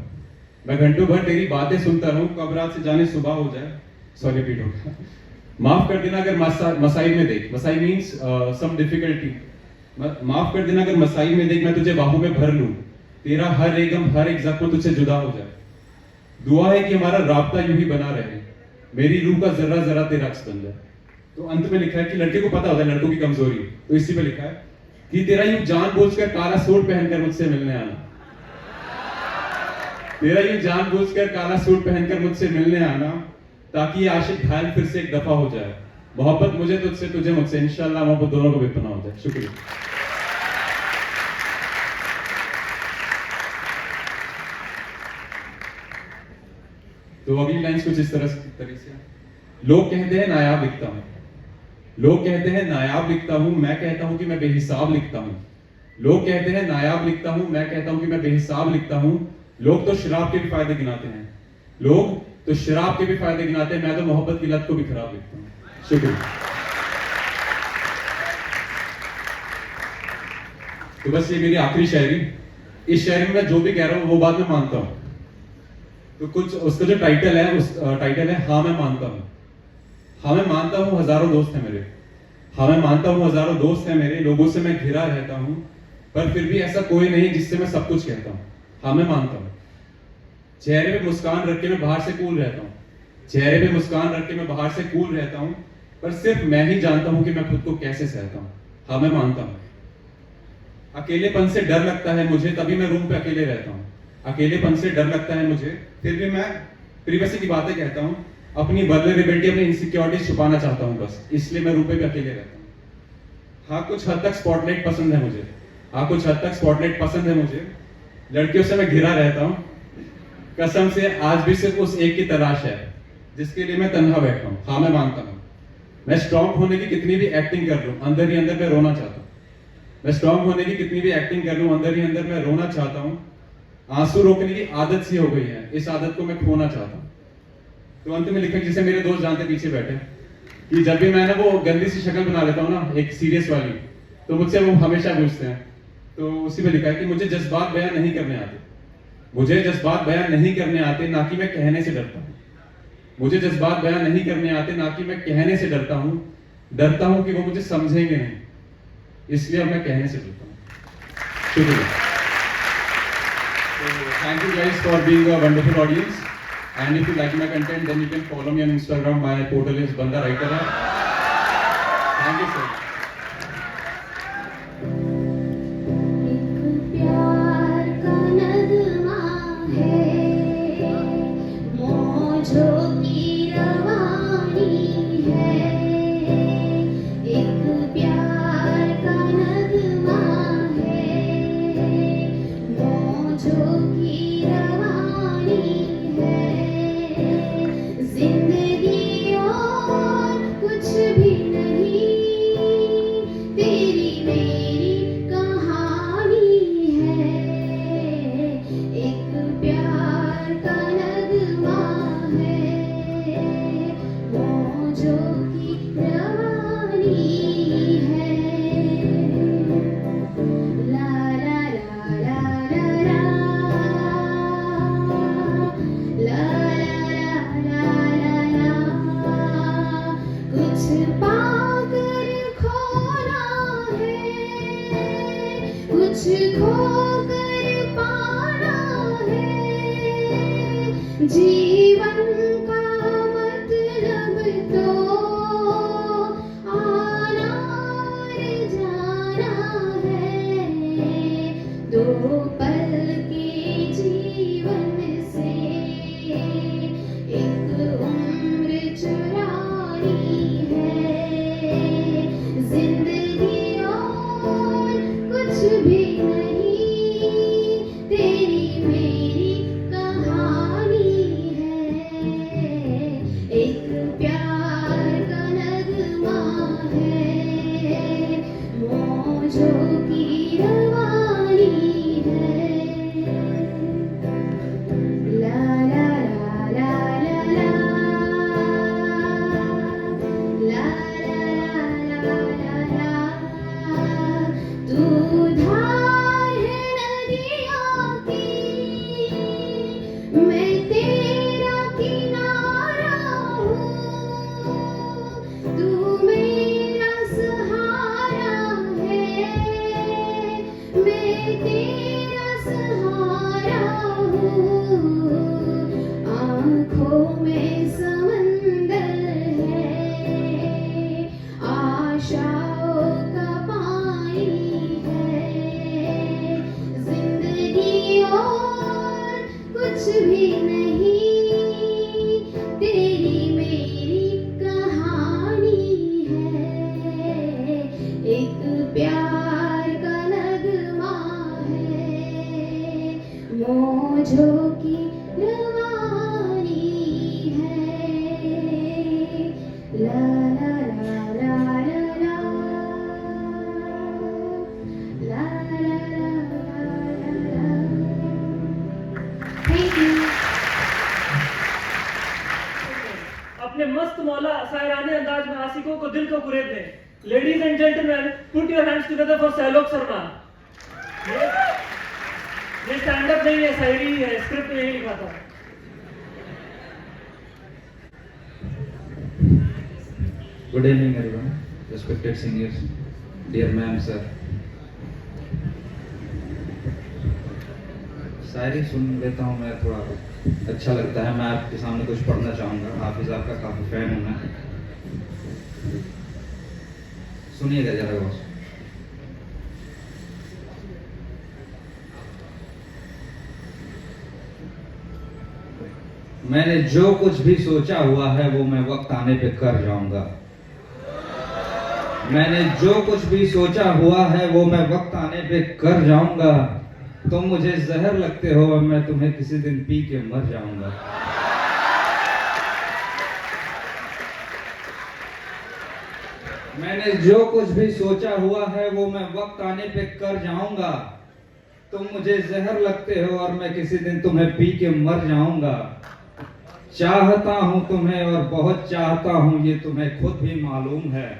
मैं घंटों भर तेरी बातें सुनता रहूं कब रात से जाने सुबह हो जाए। सॉरी रिपीट हो माफ कर देना अगर मसाइल में देख। मसाइल मींस सम डिफिकल्टी। माफ कर देना अगर मसाइल में देख मैं तुझे बाहों में भर लूं। तेरा हर एक गम हर एक जख्म तुझसे जुदा हो जाए। दुआ है कि हमारा राब्ता यूं ही बना रहे। मेरी रूह का जर्रा जरा तेरा अक्स बन जाए। तो अंत में लिखा है कि लड़के को पता होता है लड़कों की कमजोरी। तो इसी पे लिखा है कि तेरा यूं जानबूझकर काला सूट पहनकर मुझसे मिलने आना। तेरा यूं जानबूझकर काला सूट पहनकर मुझसे मिलने आना ताकि ये आशिक घायल फिर से एक दफा हो जाए। मोहब्बत मुझे तुझसे तुझे मुझसे इंशाल्लाह मोहब्बत दोनों को बेपनाह हो जाए। शुक्रिया। तो अगली लाइंस कुछ इस तरह से। लोग कहते हैं नायाब लिखता हूं। लोग कहते हैं नायाब लिखता हूं मैं कहता हूं कि मैं बेहिसाब लिखता हूं। लोग कहते हैं नायाब लिखता हूं मैं कहता हूं कि मैं बेहिसाब लिखता हूं। लोग तो शराब के भी फायदे गिनाते हैं। लोग तो शराब के भी फायदे गिनाते हैं। मैं तो मोहब्बत की लत को भी खराब लिखता हूं। शुक्रिया। तो बस ये मेरी आखिरी शायरी। इस शायरी में मैं जो भी कह रहा हूं वो बात मैं मानता हूं। तो कुछ उसका जो टाइटल है उस टाइटल है हाँ मैं मानता हूं। हाँ मैं मानता हूं हजारों दोस्त हैं मेरे। हाँ मैं मानता हूं हजारों दोस्त हैं मेरे। लोगों से मैं घिरा रहता हूं पर फिर भी ऐसा कोई नहीं जिससे मैं सब कुछ कहता हूं। हाँ मैं मानता हूं। चेहरे पे मुस्कान रख के मैं बाहर से कूल रहता हूं। चेहरे पे मुस्कान रख के मैं बाहर से कूल रहता हूं पर सिर्फ मैं ही जानता हूं कि मैं खुद को कैसे सहता हूं। हाँ मैं मानता हूं। अकेलेपन से डर लगता है मुझे तभी मैं रूम पे अकेले रहता हूं। अकेलेपन से डर लगता है मुझे फिर भी मैं प्रिवेसी की बातें कहता हूं। अपनी वल्नरेबिलिटी अपनी इनसिक्योरिटी छुपाना चाहता हूं बस इसलिए मैं रूम पे भी अकेले रहता हूं। हाँ कुछ हद तक स्पॉटलाइट पसंद है मुझे। हाँ कुछ हद तक स्पॉटलाइट पसंद है मुझे। लड़कियों से मैं घिरा रहता हूं। कसम से आज भी सिर्फ उस एक की तलाश है जिसके लिए मैं तन्हा बैठा हूं। हाँ मैं मानता हूं। मैं स्ट्रॉन्ग होने की कितनी भी एक्टिंग कर लूं अंदर ही अंदर मैं रोना चाहता हूं। मैं स्ट्रॉन्ग होने की कितनी भी एक्टिंग कर लूं अंदर ही अंदर मैं रोना चाहता हूं। आंसू रोकने की आदत सी हो गई है इस आदत को मैं खोना चाहता हूं। तो अंत में लिखा जिसे मेरे दोस्त जानते पीछे बैठे कि जब भी मैं ना वो गंदी सी शक्ल बना लेता हूं ना एक सीरियस वाली तो मुझसे वो हमेशा पूछते हैं। तो उसी में लिखा है कि मुझे जज्बात बयां नहीं करने आते। मुझे जज्बात बयां नहीं करने आते ना कि मैं कहने से डरता हूं। मुझे जज्बात बयां नहीं करने आते ना कि मैं कहने से डरता हूं। डरता हूं कि वो मुझे समझेंगे नहीं इसलिए अब मैं कहने से डरता हूं। शुक्रिया। So, thank you guys for being a wonderful audience. And if you like my content, then you can follow me on Instagram. My portal is Banda Writer. Thank you so much. प्यार कुछ खोकर पाना है, जीवन का मतलब तो आना और जाना है। दो पल के जीवन से एक उम्र चुरानी है। जिंदगी और कुछ भी नहीं, तेरी मेरी कहानी है। एक प्यार का नगमा है, मौजों की रवानी है। ला ला ला ला ला ला ला ला ला ला। तू धार है नदियों की, मैं तेरा किनारा हूँ। तू मेरा सहारा है, मैं तेरा सहारा हूँ। आँखों में समंदर है, आशाओं का पानी है। जिंदगी और कुछ भी नहीं, तेरी मेरी कहानी है। एक प्यार का नगमा है, मौजों की रवानी है। ला ला ला ला ला ला ला ला ला ला। Thank you. अपने मस्त मौला शायराने अंदाज में आशिकों को दिल को कुरेद दें। Ladies and gentleman, put your hands together for Sailok Sharma. ये स्टैंड अप नहीं है, शायरी ही है, स्क्रिप्ट में यही लिखा था। Good evening everyone, respected seniors, dear ma'am, sir. शायरी सुन लेता हूँ मैं, थोड़ा अच्छा लगता है। मैं आपके सामने कुछ पढ़ना चाहूँगा। हाफिज आपका काफ़ी फैन हूँ मैं। सुनिएगा जरा गौर से। मैंने जो कुछ भी सोचा हुआ है वो मैं वक्त आने पे कर जाऊंगा। मैंने जो कुछ भी सोचा हुआ है वो मैं वक्त आने पे कर जाऊंगा। तुम मुझे जहर लगते हो और मैं तुम्हें किसी दिन पी के मर जाऊंगा। मैंने जो कुछ भी सोचा हुआ है वो मैं वक्त आने पे कर जाऊंगा। तुम मुझे जहर लगते हो और मैं किसी दिन तुम्हें पी के मर जाऊंगा। चाहता हूं तुम्हें और बहुत चाहता हूं, ये तुम्हें खुद भी मालूम है।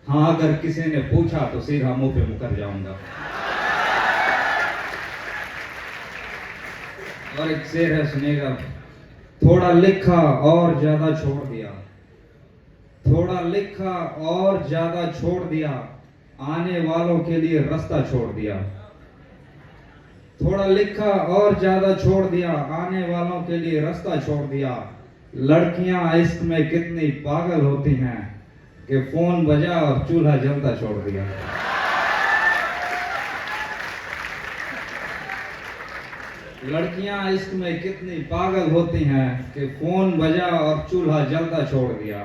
हाँ, अगर किसी ने पूछा तो सीधा मुंह पे मुकर जाऊंगा। और एक शेर है, सुनिएगा। थोड़ा लिखा और ज्यादा छोड़ दिया, थोड़ा लिखा और ज्यादा छोड़ दिया, आने वालों के लिए रास्ता छोड़ दिया। थोड़ा लिखा और ज्यादा छोड़ दिया, आने वालों के लिए रास्ता छोड़ दिया। लड़कियां इश्क में कितनी पागल होती हैं कि फोन बजा और चूल्हा जलता छोड़ दिया। लड़कियां इश्क में कितनी पागल होती हैं कि फोन बजा और चूल्हा जलता छोड़ दिया।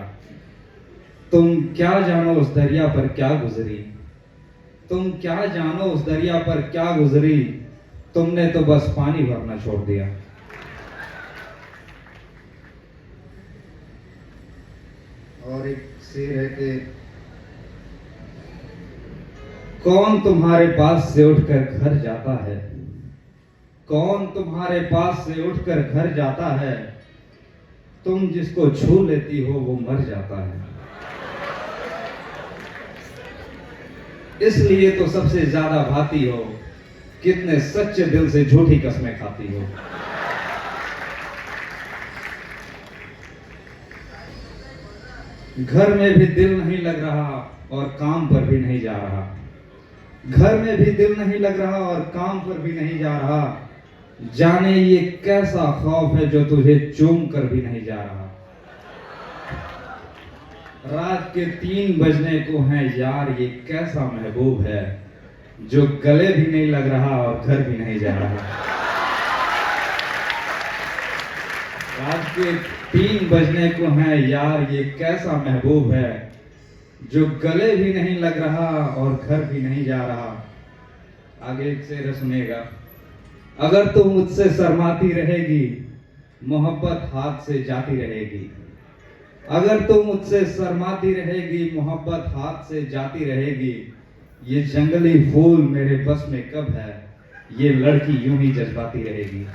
तुम क्या जानो उस दरिया पर क्या गुजरी, तुम क्या जानो उस दरिया पर क्या गुजरी, तुमने तो बस पानी भरना छोड़ दिया। और एक शेर है कि कौन तुम्हारे पास से उठकर घर जाता है, कौन तुम्हारे पास से उठकर घर जाता है, तुम जिसको छू लेती हो वो मर जाता है। इसलिए तो सबसे ज्यादा भाती हो, कितने सच्चे दिल से झूठी कसमें खाती हो। घर में भी दिल नहीं लग रहा और काम पर भी नहीं जा रहा। घर में भी दिल नहीं लग रहा और काम पर भी नहीं जा रहा। जाने ये कैसा खौफ है जो तुझे चूम कर भी नहीं जा रहा। रात के 3 बजने को है यार, ये कैसा महबूब है जो गले भी नहीं लग रहा और घर भी नहीं जा रहा। रात के 3 बजने को है यार, ये कैसा महबूब है जो गले भी नहीं लग रहा और घर भी नहीं जा रहा। आगे से सुनेगा। अगर तू मुझसे शर्माती रहेगी, मोहब्बत हाथ से जाती रहेगी। अगर तू मुझसे शर्माती रहेगी, मोहब्बत हाथ से जाती रहेगी। ये जंगली फूल मेरे बस में कब है, ये लड़की यूं ही जज्बाती रहेगी।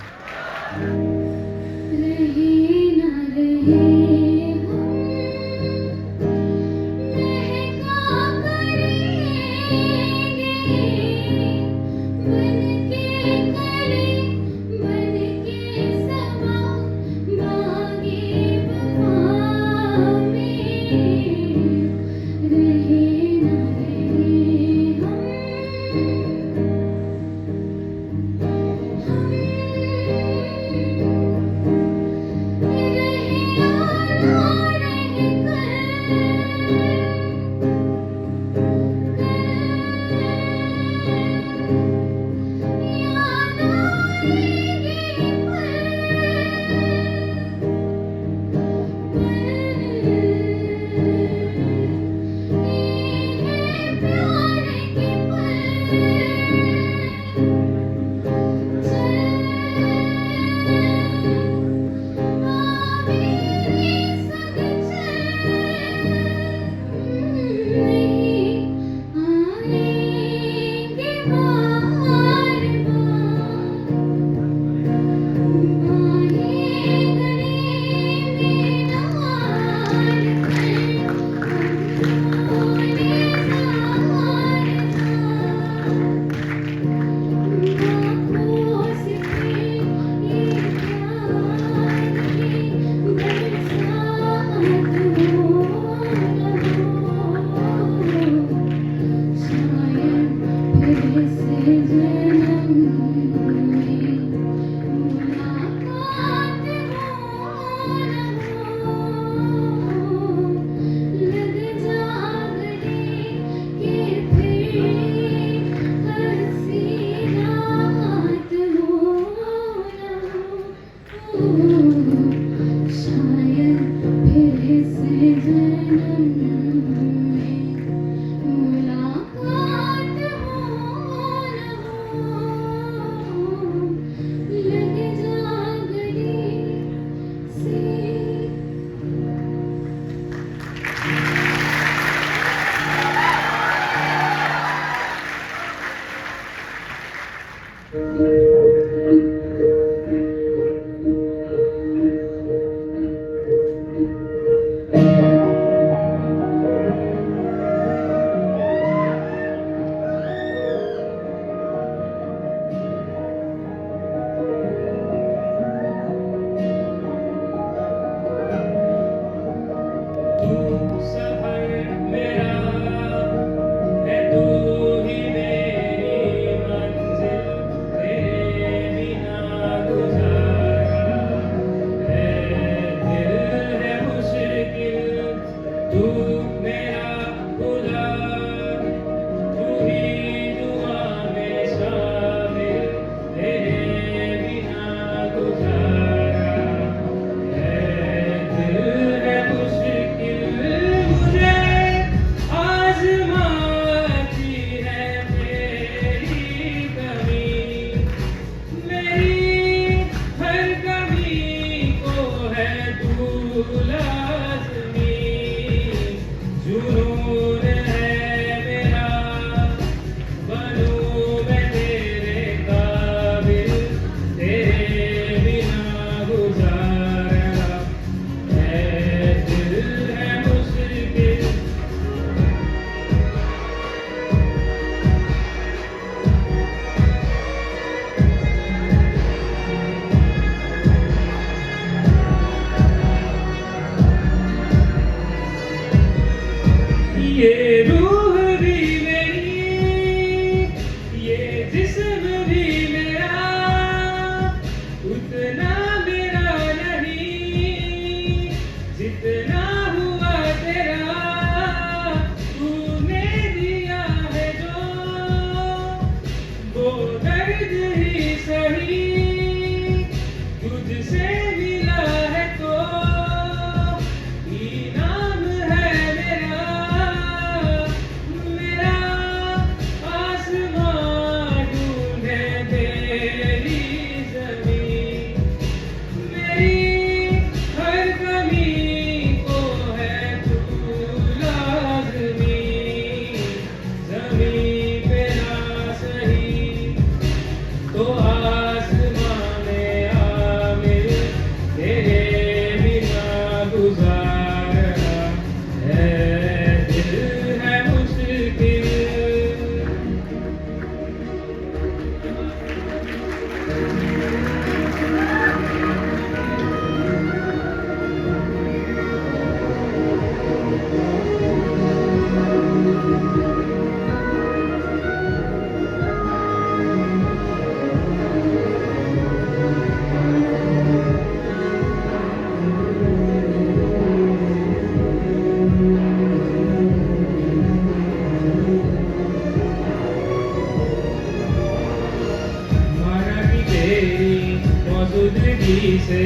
तेरी से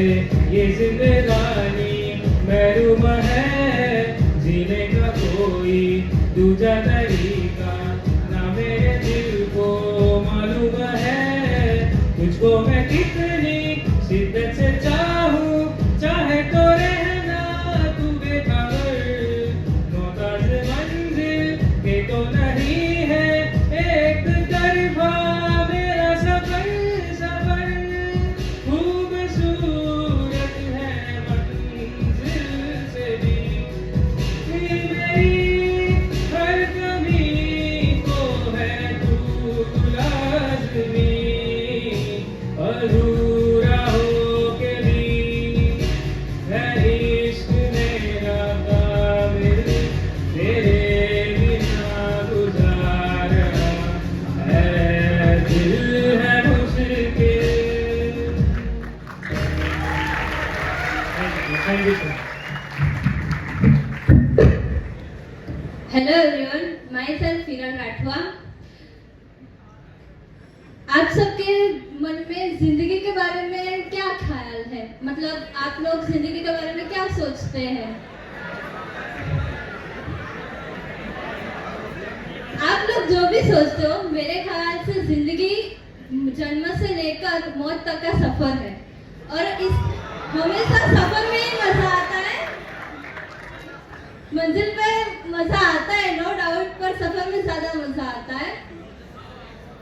ये जिंदगानी महरूम है, जीने का कोई दूजा तरीका ना मेरे दिल को मालूम है। तुझको मैं कितनी शिद्दत से चाहूं, चाहे तो रहना तू बेखबर, मोहताज मंजिल के तो नहीं है एक तरफा मेरा सफर। सफर खूबसूरत है मंजिल से भी, मेरी हर कमी को है तू लाज़मी, अधूरा हो के भी है इश्क मेरा काबिल, तेरे बिना गुजारा है दिल है मुश्किल। Thank you sir. Hello everyone, my self Kiran Rathwa. आप सबके मन में जिंदगी के बारे में क्या ख्याल है? मतलब आप लोग जिंदगी के बारे में क्या सोचते हैं? आप लोग जो भी सोचते हो, मेरे ख्याल से जिंदगी जन्म से लेकर मौत तक का सफर है, और इस हमेशा सफर में ही मजा आता है। मंजिल पे मजा आता है नो डाउट, पर सफर में ज्यादा मजा आता है।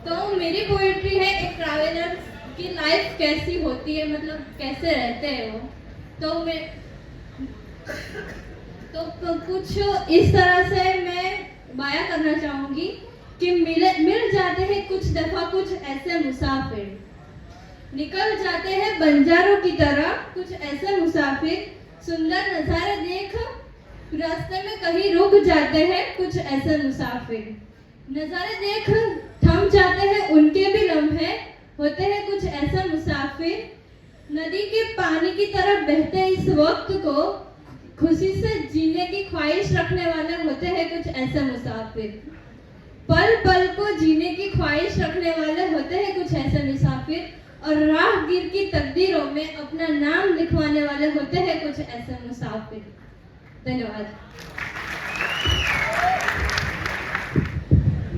तो मेरी पोएट्री है एक ट्रैवलर की लाइफ कैसी होती है, मतलब कैसे रहते हैं वो। तो कुछ इस तरह से मैं बयां करना चाहूंगी कि मिल जाते हैं कुछ दफा कुछ ऐसे मुसाफिर, निकल जाते हैं बंजारों की तरह कुछ ऐसे मुसाफिर, सुंदर नजारे देख रास्ते में कहीं रुक जाते हैं कुछ ऐसे मुसाफिर, नजारे देख थम जाते हैं उनके भी लम्हे, होते हैं कुछ ऐसे मुसाफिर, नदी के पानी की तरह बहते इस वक्त को खुशी से जीने की ख्वाहिश रखने वाले होते हैं कुछ ऐसे मुसाफिर, पल पल को जीने की ख्वाहिश रखने वाले होते हैं कुछ ऐसे मुसाफिर, और राहगीर की तकदीरों में अपना नाम लिखवाने वाले होते हैं कुछ ऐसे मुसाफिर। धन्यवाद।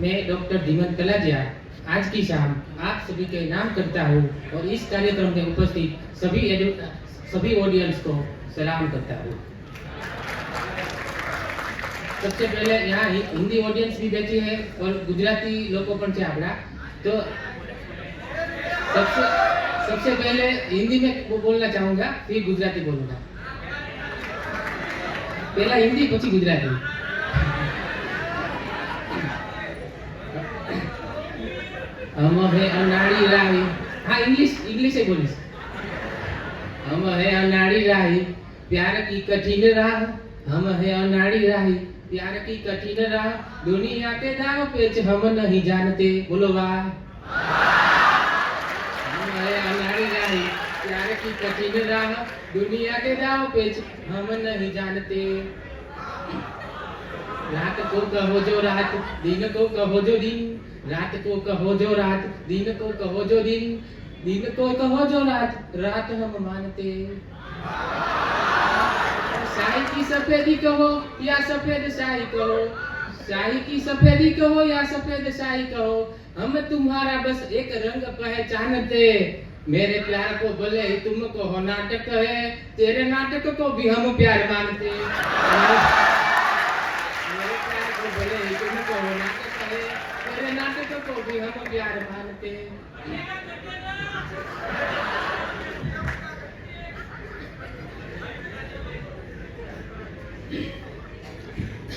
मैं डॉक्टर धीमन कलाजिया आज की शाम आप सभी के नाम करता हूँ और इस कार्यक्रम में उपस्थित सभी ऑडियंस को सलाम करता हूँ। सबसे पहले यहाँ हिंदी ऑडियंस भी बैठी है और गुजराती लोगों पर आपड़ा, तो सबसे पहले हिंदी में बोलना चाहूँगा, फिर गुजराती बोलूँगा। पहला हिंदी પછી गुजराती। हम है अनाड़ी राही, हाँ इंग्लिश ही बोलिस। हम है अनाड़ी राही प्यार की कठिन राह, हम है अनाड़ी राही प्यार की कठिन राह, दुनिया के दाव पेच हम नहीं जानते, बोलो वाह। हम है अनाड़ी राही प्यार की कठिन राह, दुनिया के दाव पेच हम नहीं जानते। रात को कहो जो रात, दिन को कहो जो दिन, रात को कहो जो रात, दिन को कहो जो दिन, दिन को कहो जो रात, रात हम मानते। शाही की सफेदी कहो या सफेद शाही कहो, शाही की सफेदी कहो या सफेद शाही कहो, हम तुम्हारा बस एक रंग पहचानते। मेरे प्यार को भले ही तुम कहो नाटक है, तेरे नाटक को भी हम प्यार मानते। मेरे प्यार को भले ही तुम कहो नाटक है, तेरे नाटक को भी हम प्यार मानते।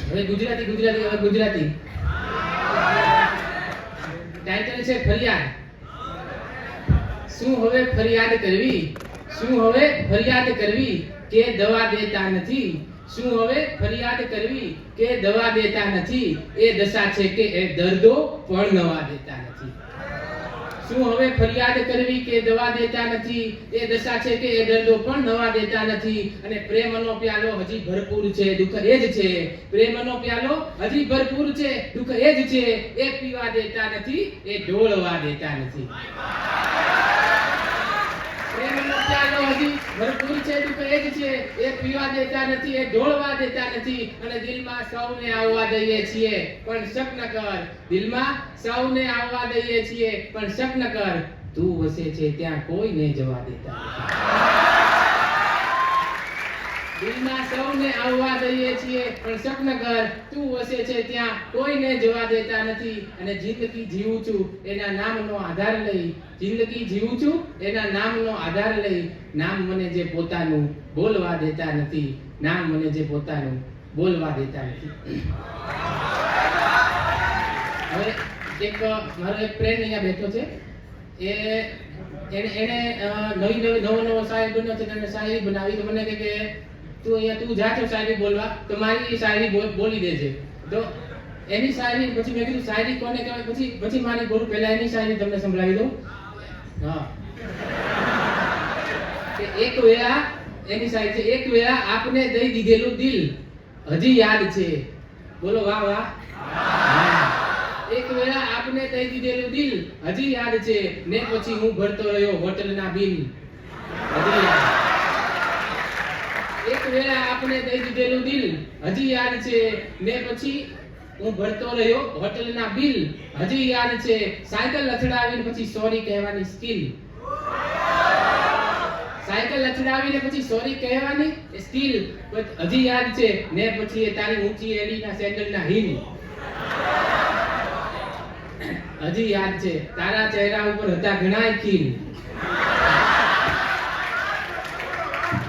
હવે ગુજરાતી ટાઇટલ છે ફરિયાદ। શું હવે ફરિયાદ કરવી કે દવા દેતા નથી, શું હવે ફરિયાદ કરવી કે દવા દેતા નથી, એ દશા છે કે એ દર્દો પણ નવા દેતા નથી। શું હવે ફરિયાદ કરવી કે દવા દેતા નથી, એ દશા છે કે એ દર્દો પણ નવા દેતા નથી। અને પ્રેમનો પ્યાલો હજી ભરપૂર છે, દુઃખ એ જ છે। પ્રેમનો પ્યાલો હજી ભરપૂર છે, દુઃખ એ જ છે। એ પીવા દેતા નથી, એ ઢોળવા દેતા નથી। પ્રેમનો પ્યાલો હજી ભરપૂર છે દુઃખ એ જ છે એ પીવા દેતા નથી એ ઢોળવા દેતા નથી અને દિલમાં સૌને આવવા દઈએ છીએ પણ શક ન કર દિલમાં સૌને આવવા દઈએ છીએ પણ શક ન કર તું વસે છે ત્યાં કોઈને જવા દેતા નથી દિલમાં સૌને આવવા દઈએ છીએ પણ શક ન કર તું વસે છે ત્યાં કોઈને જવા દેતા નથી અને જિંદગી જીવું છું એના નામનો આધાર લઈ જિંદગી જીવું છું એના નામનો આધાર લઈ નામ મને જે પોતાનું બોલવા દેતા નથી નામ મને જે પોતાનું બોલવા દેતા નથી હવે એક મારો એક ફ્રેન્ડ અહીંયા બેઠો છે એને નવો શાયરી બન્યો છે અને શાયરી બનાવી તો મને કે તું જા છો શાયરી બોલવા તો મારી શાયરી બોલી દેજે તો એની શાયરી પછી મેં કીધું શાયરી કોને કહેવાય પછી મારી બોલું પહેલા એની શાયરી તમને સંભળાવી દઉં હા કે એક વેળા એની શાયરી છે એક વેળા આપને દઈ દીધેલું દિલ હજી યાદ છે બોલો વાહ વાહ એક વેળા આપને દઈ દીધેલું દિલ હજી યાદ છે ને પછી હું ભરતો રહ્યો હોટલના બિલ હજી યાદ એક વેળા આપને દઈ દીધેલું દિલ હજી યાદ છે ને પછી હું ભરતો રહ્યો હોટલના બિલ હજી યાદ છે સાયકલ અથડાવીને પછી સોરી કહેવાની સ્કિલ સાયકલ અથડાવીને પછી સોરી કહેવાની સ્કિલ હજી યાદ છે ને પછી એ તારી ઊંચી એડીના સેન્ડલના હીલ હજી યાદ છે તારા ચહેરા ઉપર હતા ઘણાય ખીલ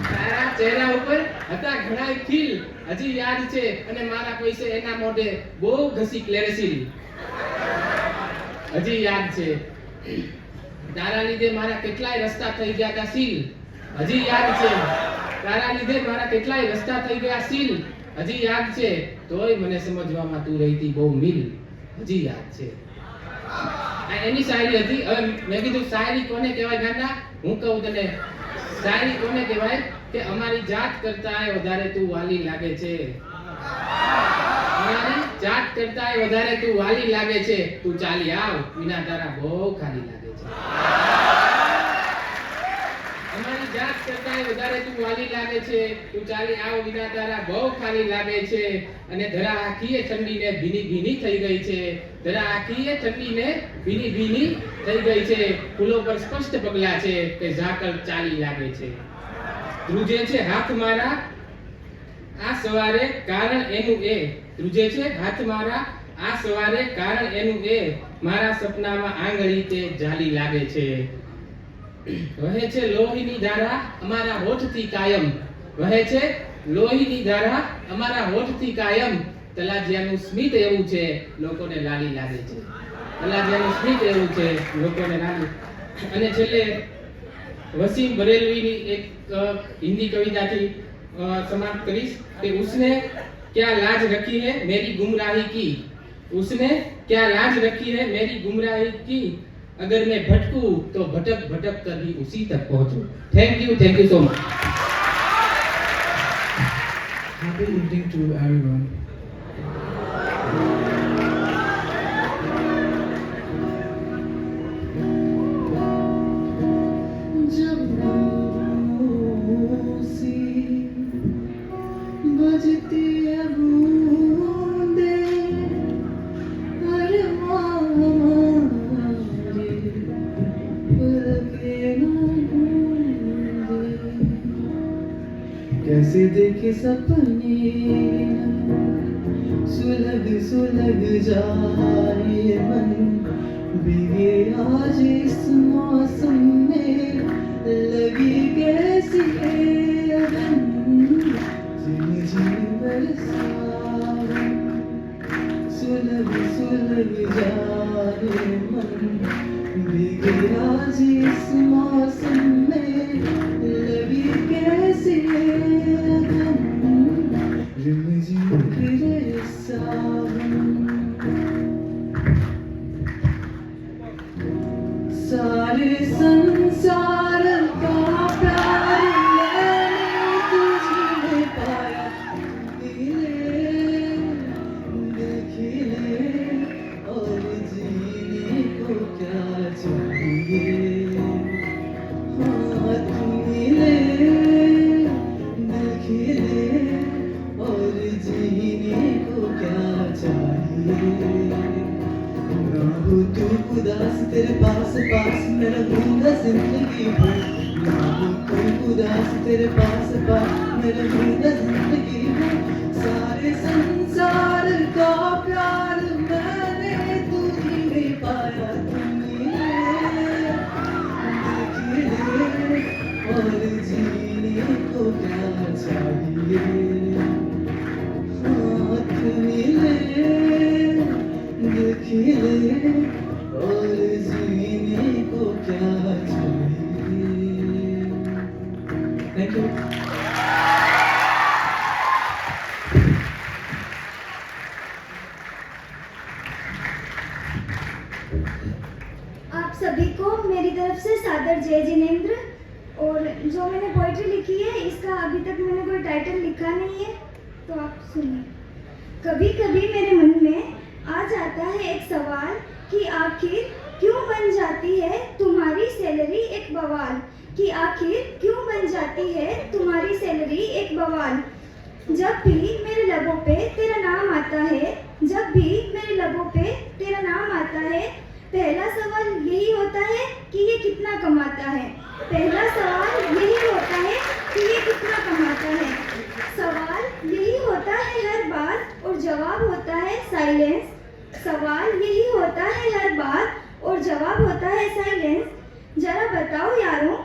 તારા ચહેરા ઉપર હતા ઘણાય ખીલ હજી યાદ છે અને મારા પૈસે એના મોઢે બહુ ઘસી ક્લેરેસિલ હજી યાદ છે તારા લીધે મારા કેટલાય રસ્તા થઈ ગયા હતા સીલ હજી યાદ છે તારા લીધે મારા કેટલાય રસ્તા થઈ ગયા સીલ હજી યાદ છે તોય મને સમજવામાં તું રહીતી બહુ મિલ હજી યાદ છે એની શાયરી હતી હવે મેં કીધું શાયરી કોને કહેવાય ગાંડા હું કહું તને શાયરી કોને કહેવાય કે અમારી જાત કરતાય વધારે તું વાલી લાગે છે અમારી જાત કરતાય વધારે તું વાલી લાગે છે તું ચાલી આવ વિના તારા બહુ ખાલી લાગે છે અમારી જાત કરતાય વધારે તું વાલી લાગે છે તું ચાલી આવ વિના તારા બહુ ખાલી લાગે છે અને ધરા આખીએ ઠંડીને ભીની ભીની થઈ ગઈ છે ધરા આખીએ ઠંડીને ભીની ભીની થઈ ગઈ છે ફૂલો પર સ્પષ્ટ પગલા છે કે ઝાકળ ચાલી લાગે છે ધ્રુજે છે હાથ મારા આ સવારે કારણ એનું એ ધ્રુજે છે હાથ મારા આ સવારે કારણ એનું એ મારા સપનામાં આંગળી તે જાલી લાગે છે વહે છે લોહીની ધારા અમારા હોઠથી કાયમ વહે છે લોહીની ધારા અમારા હોઠથી કાયમ તલાજિયાનું સ્મિત એવું છે લોકોને લાલી લાગે છે તલાજિયાનું સ્મિત એવું છે લોકોને લાલી અને છેલ્લે વસીમ બરેલવીની એક हिंदी कविताથી समाप्त કરીશ કે उसने क्या लाज रखी है मेरी गुमराही की उसने क्या लाज रखी है मेरी गुमराही की अगर मैं भटकूं तो भटक भटक कर ही उसी तक पहुंचूं thank you so much Happy evening to everyone. कैसे देखे सपने सुलग सुलग जाए मन भीगे आज इस मौसम में लगी कैसी है अगन झिम बरसावन सुलग सुलग जाए मन भीगे आज इस मौसम में लगी कैसी है सारे संसार का प्यार मैंने तुझे पाया देखिए और जीने को क्या चाहिए हाँ हो तू उदास तेरे पास पास मैं रहूंगा जिंदगी भर ना हो तू उदास तेरे पास पास मैं रहूंगा जिंदगी भर सारे संसार का प्यार मैंने तुझी में पाया और जीने को क्या चाहिए हाथ मिले खिले और जीने को क्या चाहिए थैंक यू आप सभी को मेरी तरफ से सादर जय जिनेंद्र। और जो मैंने पोइट्री लिखी है इसका अभी तक मैंने कोई टाइटल लिखा नहीं है, तो आप सुनिए। कभी कभी मेरे मन में आ जाता है एक सवाल कि आखिर क्यों बन जाती है तुम्हारी सैलरी एक बवाल, कि आखिर क्यों बन जाती है तुम्हारी सैलरी एक बवाल। जब भी मेरे लबों पे तेरा नाम आता है, जब भी मेरे लबों पे तेरा नाम आता है, पहला सवाल यही होता है कि ये कितना कमाता है। पहला सवाल यही होता है कि ये कितना कमाता है। सवाल यही होता है हर बार और जवाब होता है साइलेंस। सवाल यही होता है हर बार और जवाब होता है साइलेंस। जरा बताओ यारों,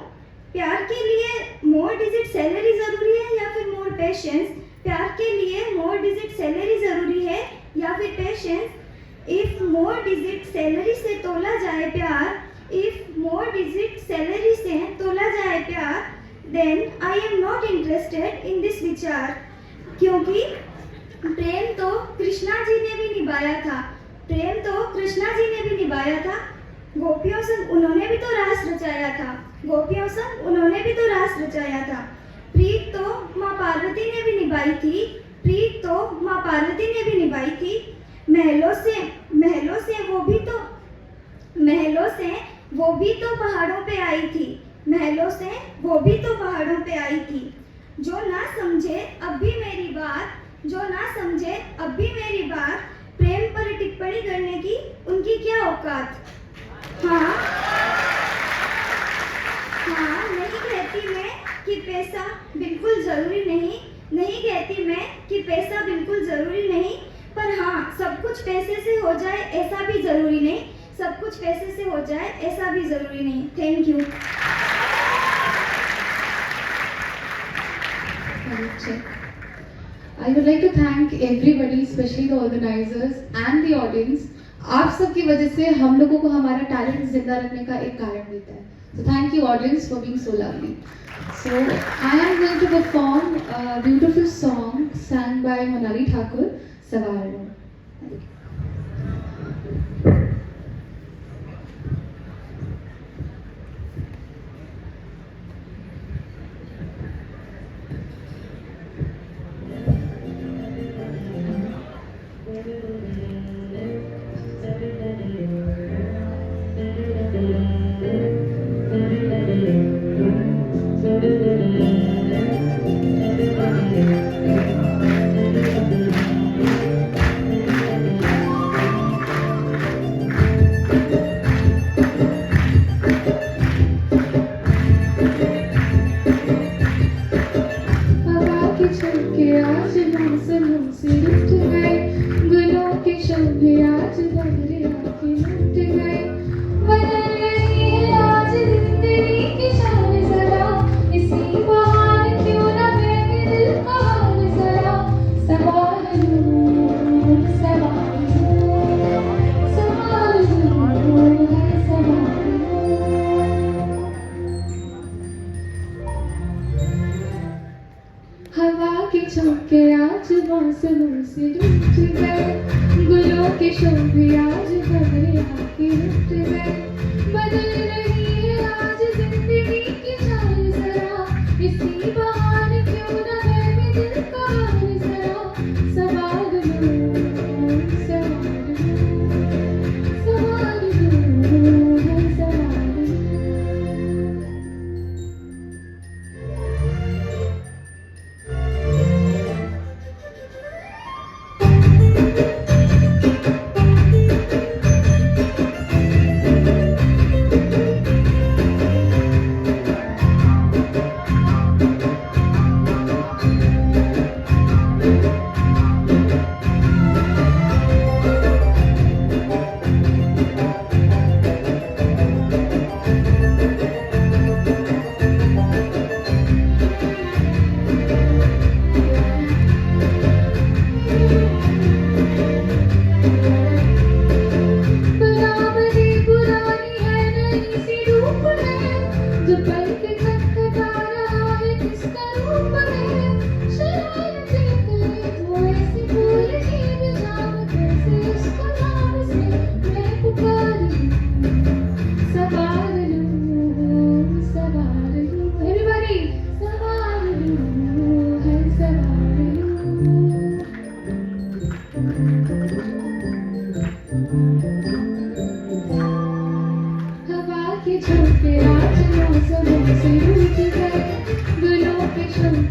प्यार के लिए मोर डिजिट सैलरी ज़रूरी है या फिर मोर पेशेंस। प्यार के लिए मोर डिजिट सैलरी ज़रूरी है या फिर patience. If more digit salary से तोला जाए प्यार, इफ मोर डिजिट सैलरी से तोला जाए प्यार, then I am not interested in this विचार। क्योंकि प्रेम तो कृष्णा जी ने भी निभाया था, प्रेम तो कृष्णा जी ने भी निभाया था। गोपियों संग उन्होंने भी तो रास रचाया था, गोपियों संग उन्होंने भी तो रास रचाया था। प्रीत तो माँ पार्वती ने भी निभाई थी, प्रीत तो माँ पार्वती ने भी निभाई थी। महलों से वो भी तो पहाड़ों पे आई थी, महलों से वो भी तो पहाड़ों पे आई थी। जो ना समझे अब भी मेरी बात, जो ना समझे अब भी मेरी बात, प्रेम पर टिप्पणी करने की उनकी क्या औकात। हाँ, नहीं कहती मैं कि पैसा बिल्कुल ज़रूरी नहीं, नहीं कहती मैं कि पैसा बिल्कुल ज़रूरी नहीं, पर हाँ सब कुछ पैसे से हो जाए ऐसा भी ज़रूरी नहीं, सब कुछ पैसे से हो जाए ऐसा भी ज़रूरी नहीं। Thank you. I would like to thank everybody, especially the organizers and the audience. आप सबकी वजह से हम लोगों को हमारा टैलेंट जिंदा रखने का एक कारण देता है। So thank you audience for being so lovely. So I am going to perform a beautiful song sang by Monali Thakur, Savarno.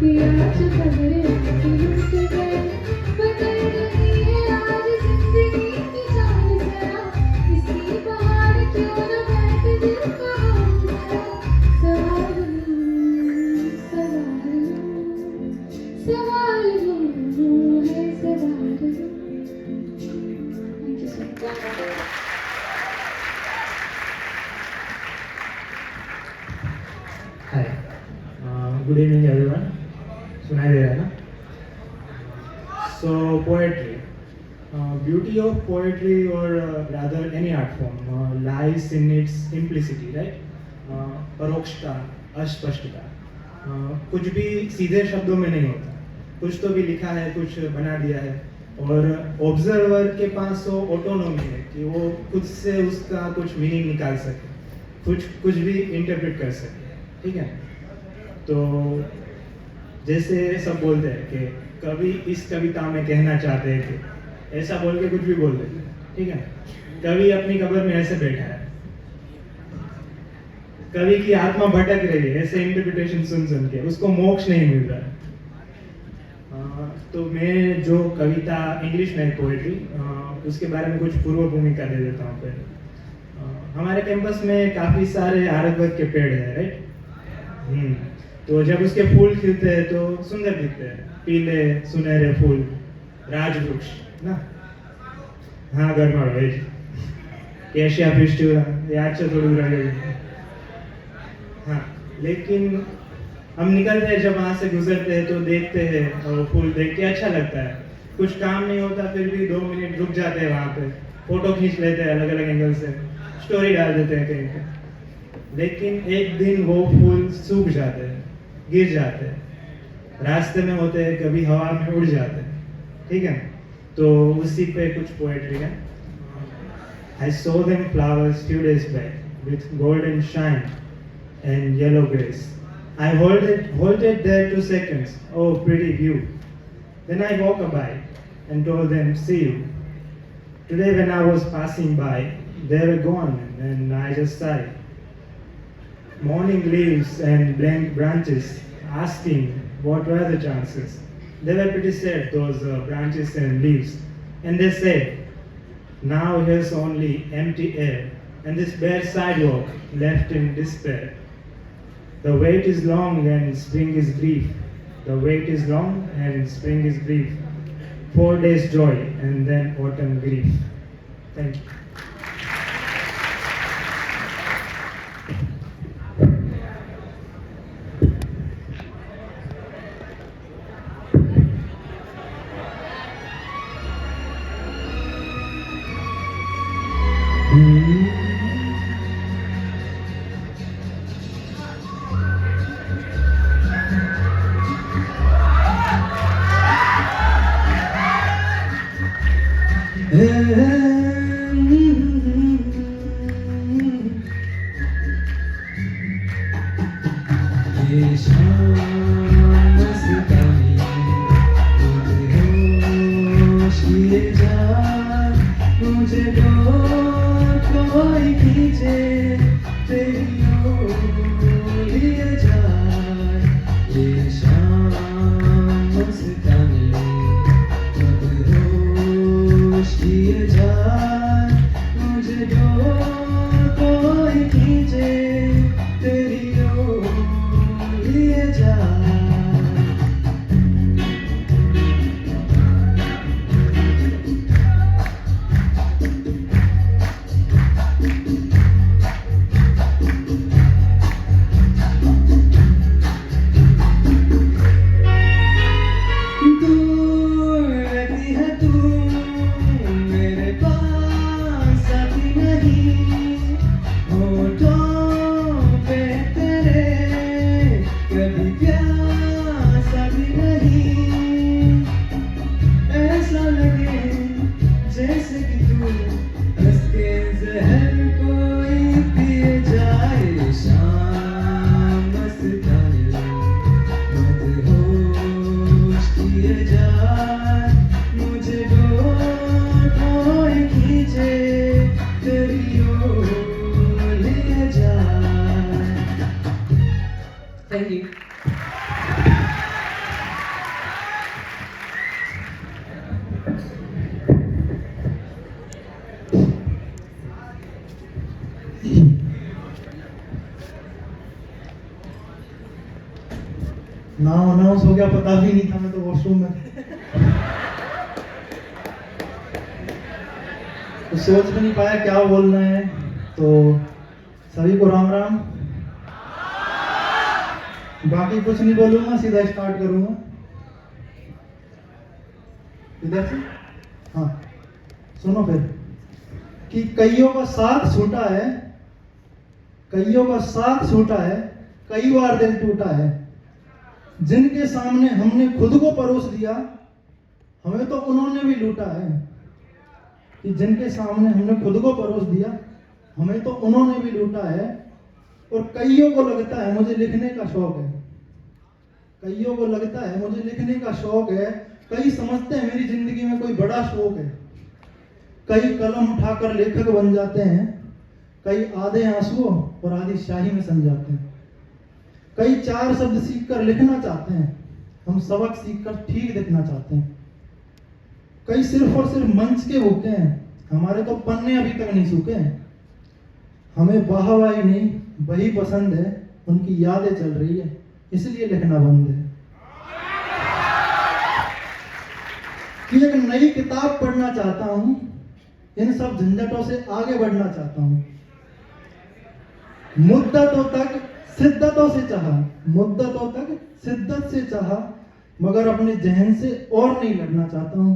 पिया जो खबरें आके लुट गए बदल रही है आज जिंदगी की चाल जरा इसकी बाहर क्यों न बैठ दिल का हाल जरा सवाल सवाल है सवाल thank you so much hi good evening everyone सुनाई दे रहा है ना so poetry beauty of poetry और rather any art form lies in its simplicity right परोक्षता अस्पष्टता कुछ भी सीधे शब्दों में नहीं होता कुछ तो भी लिखा है कुछ बना दिया है और ऑब्जर्वर के पास वो ऑटोनॉमी है कि वो खुद से उसका कुछ मीनिंग निकाल सके कुछ भी इंटरप्रेट कर सके ठीक है तो जैसे सब बोलते हैं कि कवि इस कविता में कहना चाहते हैं कि ऐसा बोल के कुछ भी बोल देते हैं ठीक है कवि अपनी कब्र में ऐसे बैठा है कवि की आत्मा भटक रही है ऐसे इंटरप्रिटेशन सुन के उसको मोक्ष नहीं मिल रहा है तो मैं जो कविता इंग्लिश में पोएट्री उसके बारे में कुछ पूर्व भूमिका दे देता हूँ पहले हमारे कैंपस में काफ़ी सारे आरतवत के पेड़ हैं राइट तो जब उसके फूल खिलते हैं तो सुंदर दिखते हैं पीले सुनहरे फूल राजवृक्ष ना हाँ गरमा एशिया फेस्टिवल याद से थोड़ी रहेगी हाँ लेकिन हम निकलते हैं जब वहाँ से गुजरते हैं तो देखते हैं और फूल देख के अच्छा लगता है कुछ काम नहीं होता फिर भी 2 मिनट रुक जाते हैं वहाँ पे फोटो खींच लेते हैं अलग अलग एंगल से स्टोरी डाल देते हैं कहीं पे लेकिन एक दिन वो फूल सूख जाते हैं गिर जाते हैं रास्ते में होते हैं कभी हवा में उड़ जाते हैं ठीक है तो उसी पे कुछ पोएट्री है I saw them flowers few days back with golden shine and yellow grace. I halted there 2 seconds. Oh, pretty view. Then I walked by and told them, see you. Today when I was passing by, they were gone and I just sighed. Morning leaves and blank branches, asking what were the chances. They were pretty sad, those branches and leaves. And they said, now here's only empty air and this bare sidewalk left in despair. The wait is long and spring is brief. The wait is long and spring is brief. 4 days joy and then autumn grief. Thank you. Thank you. नाम announce हो गया, पता भी नहीं था, मैं तो washroom में तो सोच भी नहीं पाया क्या बोलना है। तो सभी को राम राम। बाकी कुछ नहीं बोलूंगा, सीधा स्टार्ट करूंगा इधर से। हाँ सुनो फिर कि कईयों का साथ छूटा है, कईयों का साथ छूटा है, कई बार दिल टूटा है। जिनके सामने हमने खुद को परोस दिया, हमें तो उन्होंने भी लूटा है। कि जिनके सामने हमने खुद को परोस दिया, हमें तो उन्होंने भी लूटा है। और कईयों को लगता है मुझे लिखने का शौक है, कईयों को लगता है मुझे लिखने का शौक है। कई समझते हैं मेरी जिंदगी में कोई बड़ा शौक है। कई कलम उठाकर लेखक बन जाते हैं, कई आधे आंसुओं और आधी स्याही में सम जाते हैं। कई 4 शब्द सीखकर लिखना चाहते हैं, हम सबक सीखकर ठीक दिखना चाहते हैं। कई सिर्फ और सिर्फ मंच के भूखे हैं, हमारे तो पन्ने अभी तक नहीं सूखे हैं। हमें वाहवाही नहीं वही पसंद है, उनकी यादें चल रही है इसलिए लिखना बंद है। कि एक नई किताब पढ़ना चाहता हूं, इन सब झंझटों से आगे बढ़ना चाहता हूं। मुद्दतों तक शिद्दतों से चाहा, मुद्दतों तक शिद्दत से चाहा, मगर अपने जहन से और नहीं लड़ना चाहता हूं।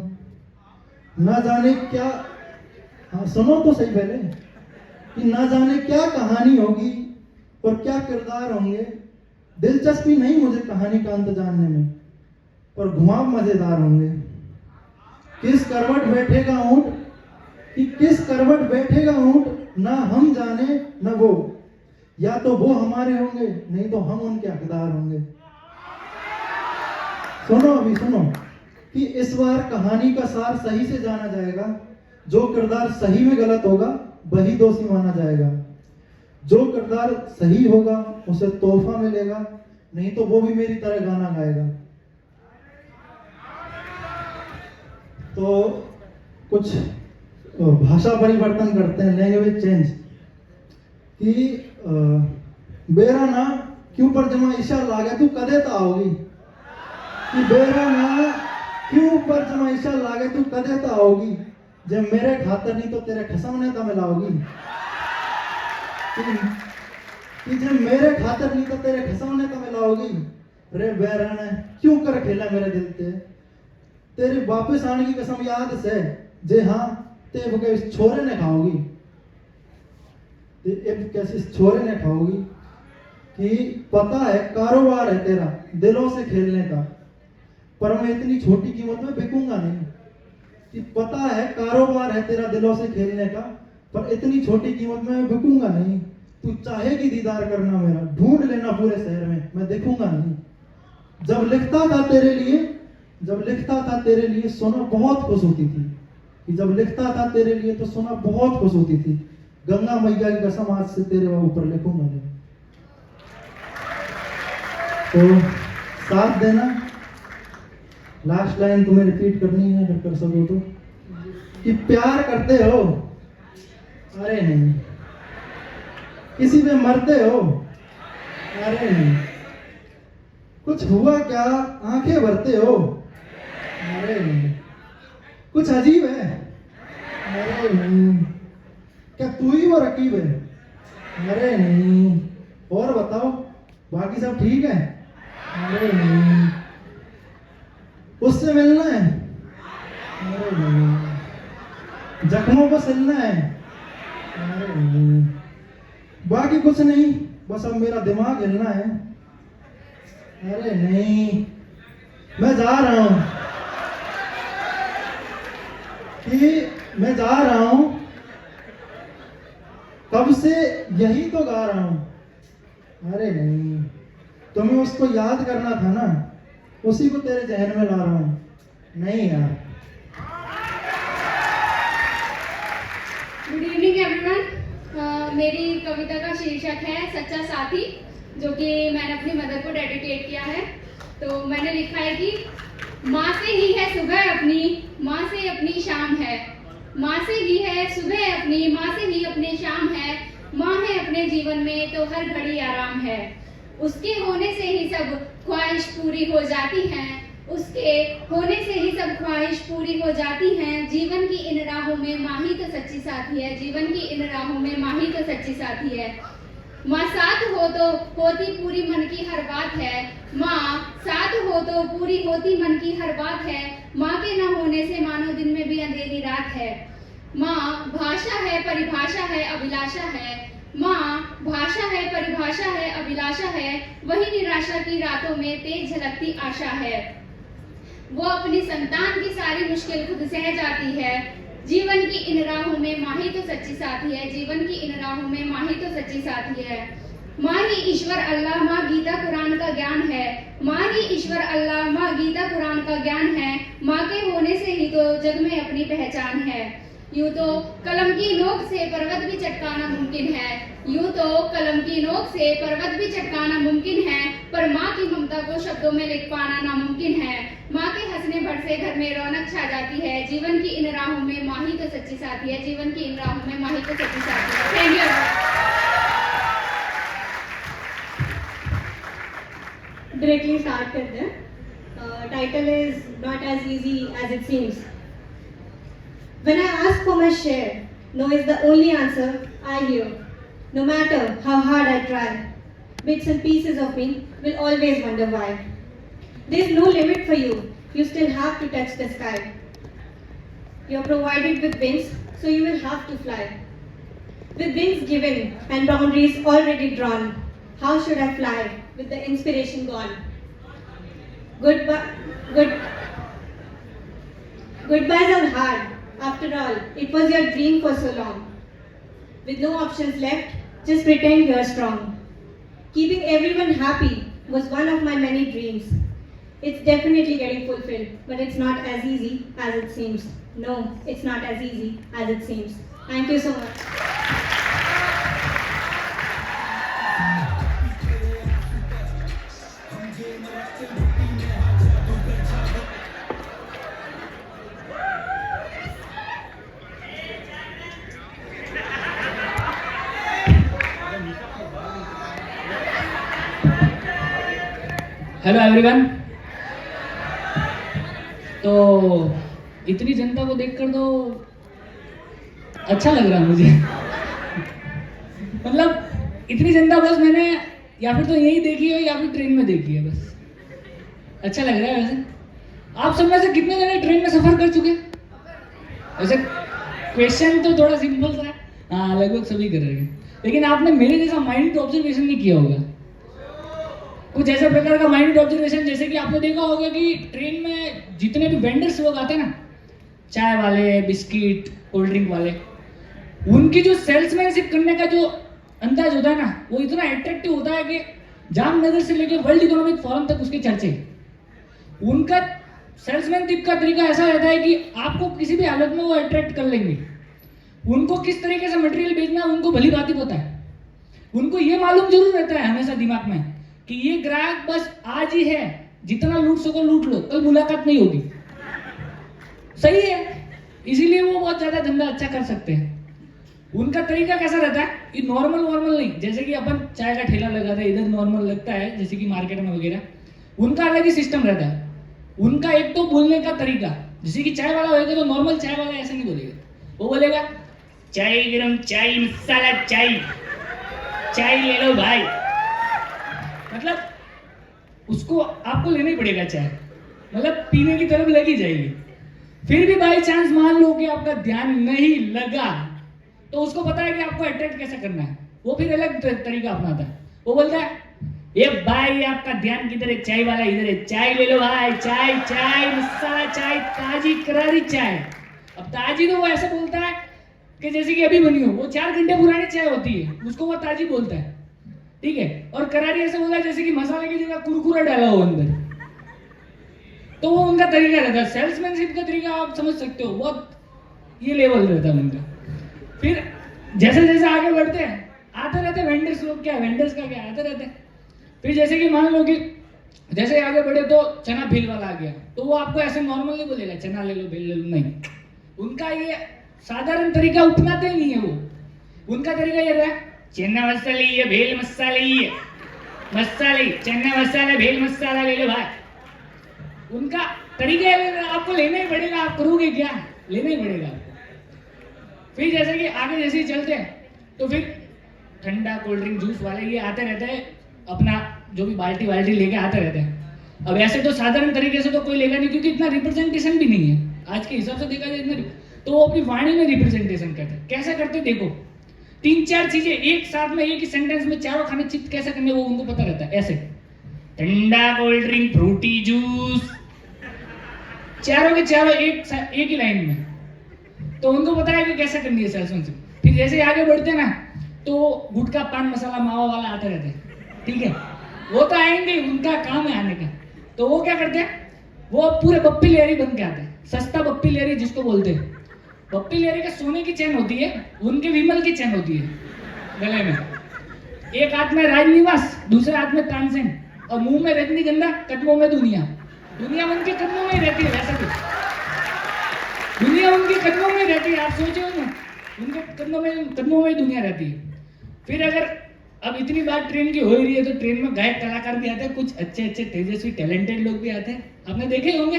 ना जाने क्या, हाँ सुनो तो सही पहले, कि ना जाने क्या कहानी होगी और क्या किरदार होंगे। दिलचस्पी नहीं मुझे कहानी का अंत जानने में, पर घुमाव मजेदार होंगे। किस करवट बैठेगा ऊंट, कि किस करवट बैठेगा ऊंट, ना हम जाने न वो। या तो वो हमारे होंगे, नहीं तो हम उनके हकदार होंगे। सुनो अभी सुनो कि इस बार कहानी का सार सही से जाना जाएगा। जो किरदार सही में गलत होगा वही दोषी माना जाएगा। जो किरदार सही होगा उसे तोहफा मिलेगा, नहीं तो वो भी मेरी तरह गाना गाएगा। तो कुछ भाषा परिवर्तन करते हैं, लैंग्वेज चेंज। कि बेरा ना क्यों पर जमा ईशा लागे तू कदे तो आओगी। कि बेरा ना क्यों पर जमा ईशा लागे तू कदे तो आओगी, जब मेरे खातर नहीं तो तेरे खसम ने तो मिलाओगी। कि जब मेरे खातर नहीं तो तेरे खसम ने तो मिलाओगी। रे बेरा ने क्यों कर खेला मेरे दिल ते, तेरे वापस आने की कसम याद से, जे हाँ ते वो इस छोरे ने खाओगी। कैसे इस छोरे ने खाओगी। कि पता है कारोबार है तेरा दिलों से खेलने का, पर मैं इतनी छोटी कीमत में बिकूंगा नहीं। कि पता है कारोबार है तेरा दिलों से खेलने का, पर इतनी छोटी कीमत में मैं बिकूंगा नहीं। तू चाहेगी दीदार करना मेरा, ढूंढ लेना पूरे शहर में, मैं देखूंगा नहीं। जब लिखता था तेरे लिए, जब लिखता था तेरे लिए सोना बहुत खुश होती थी। कि जब लिखता था तेरे लिए तो सोना बहुत खुश होती थी। गंगा मैया की कसम आज से तेरे ऊपर लिखूंगा नहीं। तो साथ देना, लास्ट लाइन तुम्हें रिपीट करनी है अगर कर सको तो। कि प्यार करते हो, अरे नहीं। किसी पे मरते हो, अरे नहीं। कुछ हुआ क्या आंखें भरते हो, अरे नहीं। कुछ अजीब है, अरे नहीं। क्या तू ही वो रकीब है, अरे नहीं। और बताओ बाकी सब ठीक है, अरे नहीं। उससे मिलना है, अरे नहीं। जख्मों को सिलना है, अरे नहीं। बाकी कुछ नहीं, बस अब मेरा दिमाग हिलना है, अरे नहीं। मैं जा रहा हूं, कि मैं जा रहा हूं, कब से यही तो गा रहा हूं, अरे नहीं। तुम्हें उसको याद करना था ना, उसी को तेरे जहन में ला रहा हूं, नहीं यार। Good evening everyone. मेरी कविता का शीर्षक है सच्चा साथी, जो कि मैंने अपनी मदर को डेडिकेट किया है। तो मैंने लिखा है कि माँ से ही है सुबह अपनी, माँ से अपनी शाम है। माँ से ही है सुबह अपनी, माँ से ही अपनी शाम है। माँ है अपने जीवन में तो हर घड़ी आराम है। उसके होने से ही सब ख्वाहिश पूरी हो जाती हैं, उसके होने से ही सब ख्वाहिश पूरी हो जाती हैं। जीवन की इन राहों में माँ ही तो सच्ची साथी है, जीवन की इन राहों में माँ ही तो सच्ची साथी है। माँ साथ हो तो होती पूरी मन की हर बात है, माँ साथ हो तो पूरी होती मन की हर बात है। माँ के न होने से मानो दिन में भी अंधेरी रात है। माँ भाषा है, परिभाषा है, अभिलाषा है। माँ भाषा है, परिभाषा है, अभिलाषा है। वही निराशा की रातों में तेज झलकती आशा है। वो अपनी संतान की सारी मुश्किल खुद सह जाती है। जीवन की इन राहों में माँ ही तो सच्ची साथी है, जीवन की इन राहों में माँ ही तो सच्ची साथी है। माँ ही ईश्वर अल्लाह, माँ गीता कुरान का ज्ञान है। माँ ही ईश्वर अल्लाह, माँ गीता कुरान का ज्ञान है। माँ के होने से ही तो जग में अपनी पहचान है। यूं तो कलम की नोक से पर्वत भी चटकाना मुमकिन है, यूं तो कलम की नोक से पर्वत भी चटकाना मुमकिन है, पर माँ की ममता को शब्दों में लिख पाना नामुमकिन है। माँ के हंसने भर से घर में रौनक छा जाती है। जीवन की इन राहों में माँ ही तो सच्ची साथी है, जीवन की इन राहों में माँ ही तो सच्ची साथी है। Thank you. डायरेक्टली स्टार्ट करते हैं। Title is not as easy as it seems. When I ask for my share, no is the only answer I hear. No matter how hard I try, bits and pieces of me will always wonder why. There's no limit for you, you still have to touch the sky. You're provided with wings, so you will have to fly. With wings given and boundaries already drawn, how should I fly with the inspiration gone? Goodbyes are hard. After all, it was your dream for so long. With no options left, just pretend you're strong. Keeping everyone happy was one of my many dreams. It's definitely getting fulfilled, but it's not as easy as it seems. No, it's not as easy as it seems. Thank you so much. Hello everyone. तो इतनी जनता को देखकर तो अच्छा लग रहा है मुझे। मतलब इतनी जनता बस मैंने या फिर तो यही देखी है या फिर ट्रेन में देखी है, बस अच्छा लग रहा है। वैसे आप सब में से कितने जने ट्रेन में सफर कर चुके हैं? वैसे क्वेश्चन तो थोड़ा सिंपल सा है, हाँ लगभग सभी कर रहे हैं, लेकिन आपने मेरे जैसा माइंड ऑब्जर्वेशन नहीं किया होगा। कुछ ऐसा प्रकार का माइंड ऑब्जर्वेशन, जैसे कि आपने देखा होगा कि ट्रेन में जितने भी वेंडर्स लोग आते हैं ना, चाय वाले, बिस्किट, कोल्ड ड्रिंक वाले, उनकी जो सेल्समैनशिप करने का जो अंदाज होता है ना, वो इतना अट्रैक्टिव होता है कि जामनगर से लेकर वर्ल्ड इकोनॉमिक फोरम तक उसके चर्चे। उनका सेल्समैनशिप का तरीका ऐसा रहता है कि आपको किसी भी हालत में वो अट्रैक्ट कर लेंगे। उनको किस तरीके से मटेरियल बेचना है उनको भली भांति पता है। उनको ये मालूम जरूर रहता है हमेशा दिमाग में कि ये ग्राहक बस आज ही है, जितना लूट सको लूट लो, कल मुलाकात नहीं होगी। सही है, इसीलिए वो बहुत ज्यादा धंधा अच्छा कर सकते हैं। उनका तरीका कैसा रहता है, ये नॉर्मल नहीं, जैसे कि अपन चाय का ठेला लगाते हैं, इधर नॉर्मल लगता है जैसे कि मार्केट में वगैरह, उनका अलग ही सिस्टम रहता है। उनका एक तो बोलने का तरीका, जैसे कि चाय वाला होगा तो नॉर्मल चाय वाला ऐसा नहीं बोलेगा, वो बोलेगा चाय गरम, चाय मसाला, चाय ले लो भाई। मतलब उसको आपको लेना ही पड़ेगा चाय, मतलब पीने की तरफ लगी जाएगी। फिर भी बाई चांस मान लो कि आपका ध्यान नहीं लगा, तो उसको पता है कि आपको अट्रैक्ट कैसे करना है, वो फिर अलग तरीका अपनाता है। वो बोलता है ये भाई आपका ध्यान किधर है, चाय वाला इधर है, चाय ले लो भाई, चाय मसाला चाय, ताजी करारी चाय। अब ताजी तो वो ऐसा बोलता है कि जैसे कि अभी बनी हो, वो 4 घंटे पुरानी चाय होती है, उसको वो ताजी बोलता है, ठीक है। और करारी ऐसा बोला जैसे कि मसाले की जगह कुरकुरा डाला हो अंदर, तो वो उनका तरीका रहता है। सेल्समैनशिप का तरीका आप समझ सकते हो, बहुत ये लेवल रहता है उनका। फिर जैसे जैसे आगे बढ़ते हैं, आते रहते वेंडर्स लोग, क्या वेंडर्स का क्या आते रहते हैं। फिर जैसे कि मान लो कि जैसे आगे बढ़े तो चना भेल वाला आ गया, तो वो आपको ऐसे नॉर्मल नहीं बोलेगा चना ले लो भेल ले लो, नहीं। उनका ये साधारण तरीका अपनाते ही नहीं है वो। उनका तरीका ये रहा चना मसाला ये भेल मसाला ये मसाले चना मसाला भेल मसाला ले लो भाई। उनका तरीका आपको लेना ही पड़ेगा, आप करोगे क्या, लेना ही पड़ेगा आपको। फिर जैसे कि आगे जैसे ही चलते हैं तो फिर ठंडा कोल्ड ड्रिंक जूस वाले ये आते रहते हैं, अपना जो भी बाल्टी वाल्टी लेके आते रहते हैं। अब ऐसे तो साधारण तरीके से तो कोई लेगा नहीं, क्योंकि इतना रिप्रेजेंटेशन भी नहीं है आज के हिसाब से देखा जाए इतना, तो वो अपनी वाणी में रिप्रेजेंटेशन करते हैं। कैसे करते देखो, 3-4 चीजें एक साथ में एक ही सेंटेंस में चारों खाने चित्त कैसे करने वो उनको पता रहता है। ऐसे ठंडा कोल्ड ड्रिंक फ्रूटी जूस, चारों के चारों एक ही लाइन में, तो उनको पता है कि कैसे करनी है सेल्समैन से। फिर जैसे आगे बढ़ते हैं ना तो गुटखा पान मसाला मावा वाला आते रहते हैं, ठीक है, वो तो आएंगे, उनका काम है आने का। तो वो क्या करते हैं, वो पूरे बप्पी लेरी बन के आते हैं, सस्ता बप्पी लेरी जिसको बोलते हैं। बप्पी लेरी के सोने की चैन होती है, उनके विमल की चैन होती है गले में, एक हाथ में राजनिवास दूसरे हाथ में तानसेन, और मुंह में रजनीगंधा कदमों में दुनिया। दुनिया उनके कदमों में ही रहती है, वैसे भी दुनिया उनके कदमों में रहती है, आप सोचो ना, उनके कदमों में ही दुनिया रहती है। फिर अगर अब इतनी बात ट्रेन की हो रही है तो ट्रेन में गायक कलाकार भी आते हैं, कुछ अच्छे तेजस्वी टैलेंटेड लोग भी आते हैं, आपने देखे होंगे।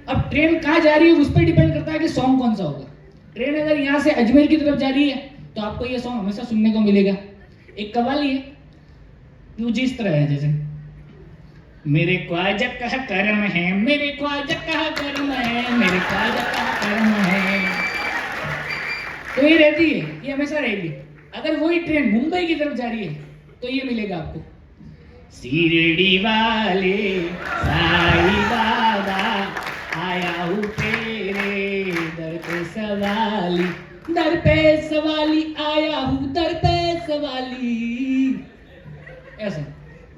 अब ट्रेन कहाँ जा रही है उस पर डिपेंड करता है कि सॉन्ग कौन सा होगा। ट्रेन अगर यहाँ से अजमेर की तरफ जा रही है तो आपको ये सॉन्ग हमेशा सुनने को मिलेगा। एक कव्वाली है वो जिस तरह है, जैसे मेरे ख्वाजा का करम है, मेरे ख्वाजा का करम है, मेरे ख्वाजा का करम है, तो ये रहती है, ये हमेशा रहेगी। अगर वही ट्रेन मुंबई की तरफ जा रही है तो ये मिलेगा आपको, शिरडी वाले साईं बाबा आया हूँ तेरे दर पे सवाली, दर पे सवाली आया हूँ दर पे सवाली, ऐसा।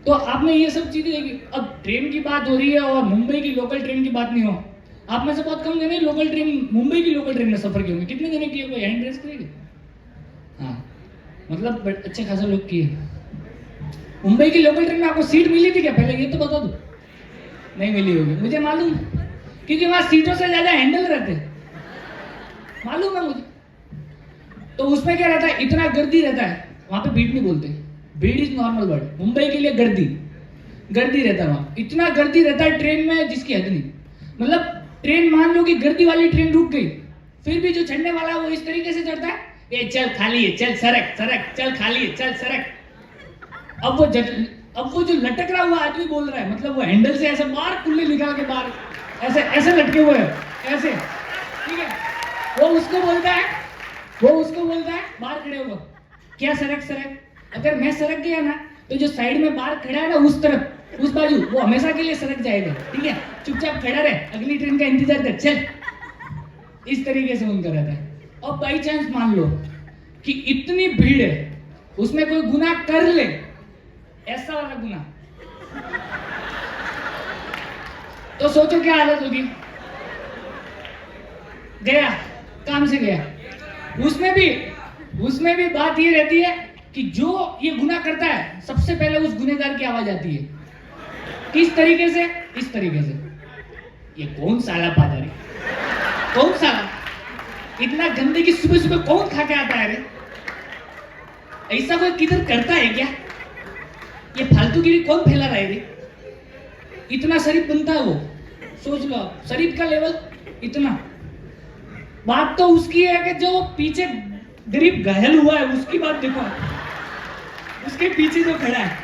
तो आपने ये सब चीजें देखी। अब ट्रेन की बात हो रही है और मुंबई की लोकल ट्रेन की बात नहीं हो, आप में से बहुत कम जने लोकल ट्रेन, मुंबई की लोकल ट्रेन में सफर किए होंगे, कितने जने किए, कोई हैंड रेस करेंगे? हाँ, मतलब अच्छे खासा लोग किए। मुंबई की लोकल ट्रेन में आपको सीट मिली थी क्या पहले, ये तो बता दो। नहीं मिली होगी, मुझे मालूम, क्योंकि वहां सीटों से ज्यादा हैंडल रहते, मालूम है मुझे। तो उसमें क्या रहता है, इतना गर्दी रहता है, वहां पे भीड़ नहीं बोलते, भीड़ इज नॉर्मल वर्ड, मुंबई के लिए गर्दी रहता है वहां, इतना गर्दी रहता है ट्रेन में जिसकी हद नहीं। मतलब ट्रेन मान लो कि गर्दी वाली ट्रेन रुक गई, फिर भी जो चढ़ने वाला है वो इस तरीके से चढ़ता है, ए चल खाली है, चल सरक सरक, चल खाली है, चल सरक। अब वो जो लटक रहा हुआ आदमी बोल रहा है, मतलब वो हैंडल से ऐसे बाहर कुल्ले निकाल के बाहर ऐसे लटके हुए हैं ऐसे, ठीक है, वो उसको बोलता है बाहर खड़े हुए, क्या सरक सरक। अगर मैं सरक गया ना तो जो साइड में बाहर खड़ा है ना उस तरफ, उस बाजू, वो हमेशा के लिए सरक जाएगा, ठीक है, चुपचाप खड़ा रहे, अगली ट्रेन का इंतजार कर, चल। इस तरीके से उनका रहता है। और बाई चांस मान लो कि इतनी भीड़ है, उसमें कोई गुनाह कर ले, ऐसा वाला गुनाह, तो सोचो क्या हालत होगी। गया, काम से गया, उसमें भी बात ये रहती है कि जो ये गुनाह करता है सबसे पहले उस गुनहगार की आवाज आती है। किस तरीके से? इस तरीके से, ये कौन साला पादरी, कौन साला, इतना गंदगी सुबह सुबह कौन खा के आता है रे, ऐसा कोई किधर करता है क्या, ये फालतूगिरी कौन फैला रहा है रे, इतना शरीफ बनता है वो, सोच लो आप, शरीफ का लेवल इतना। बात तो उसकी है कि जो पीछे गरीब घायल हुआ है उसकी बात देखो, उसके पीछे जो खड़ा है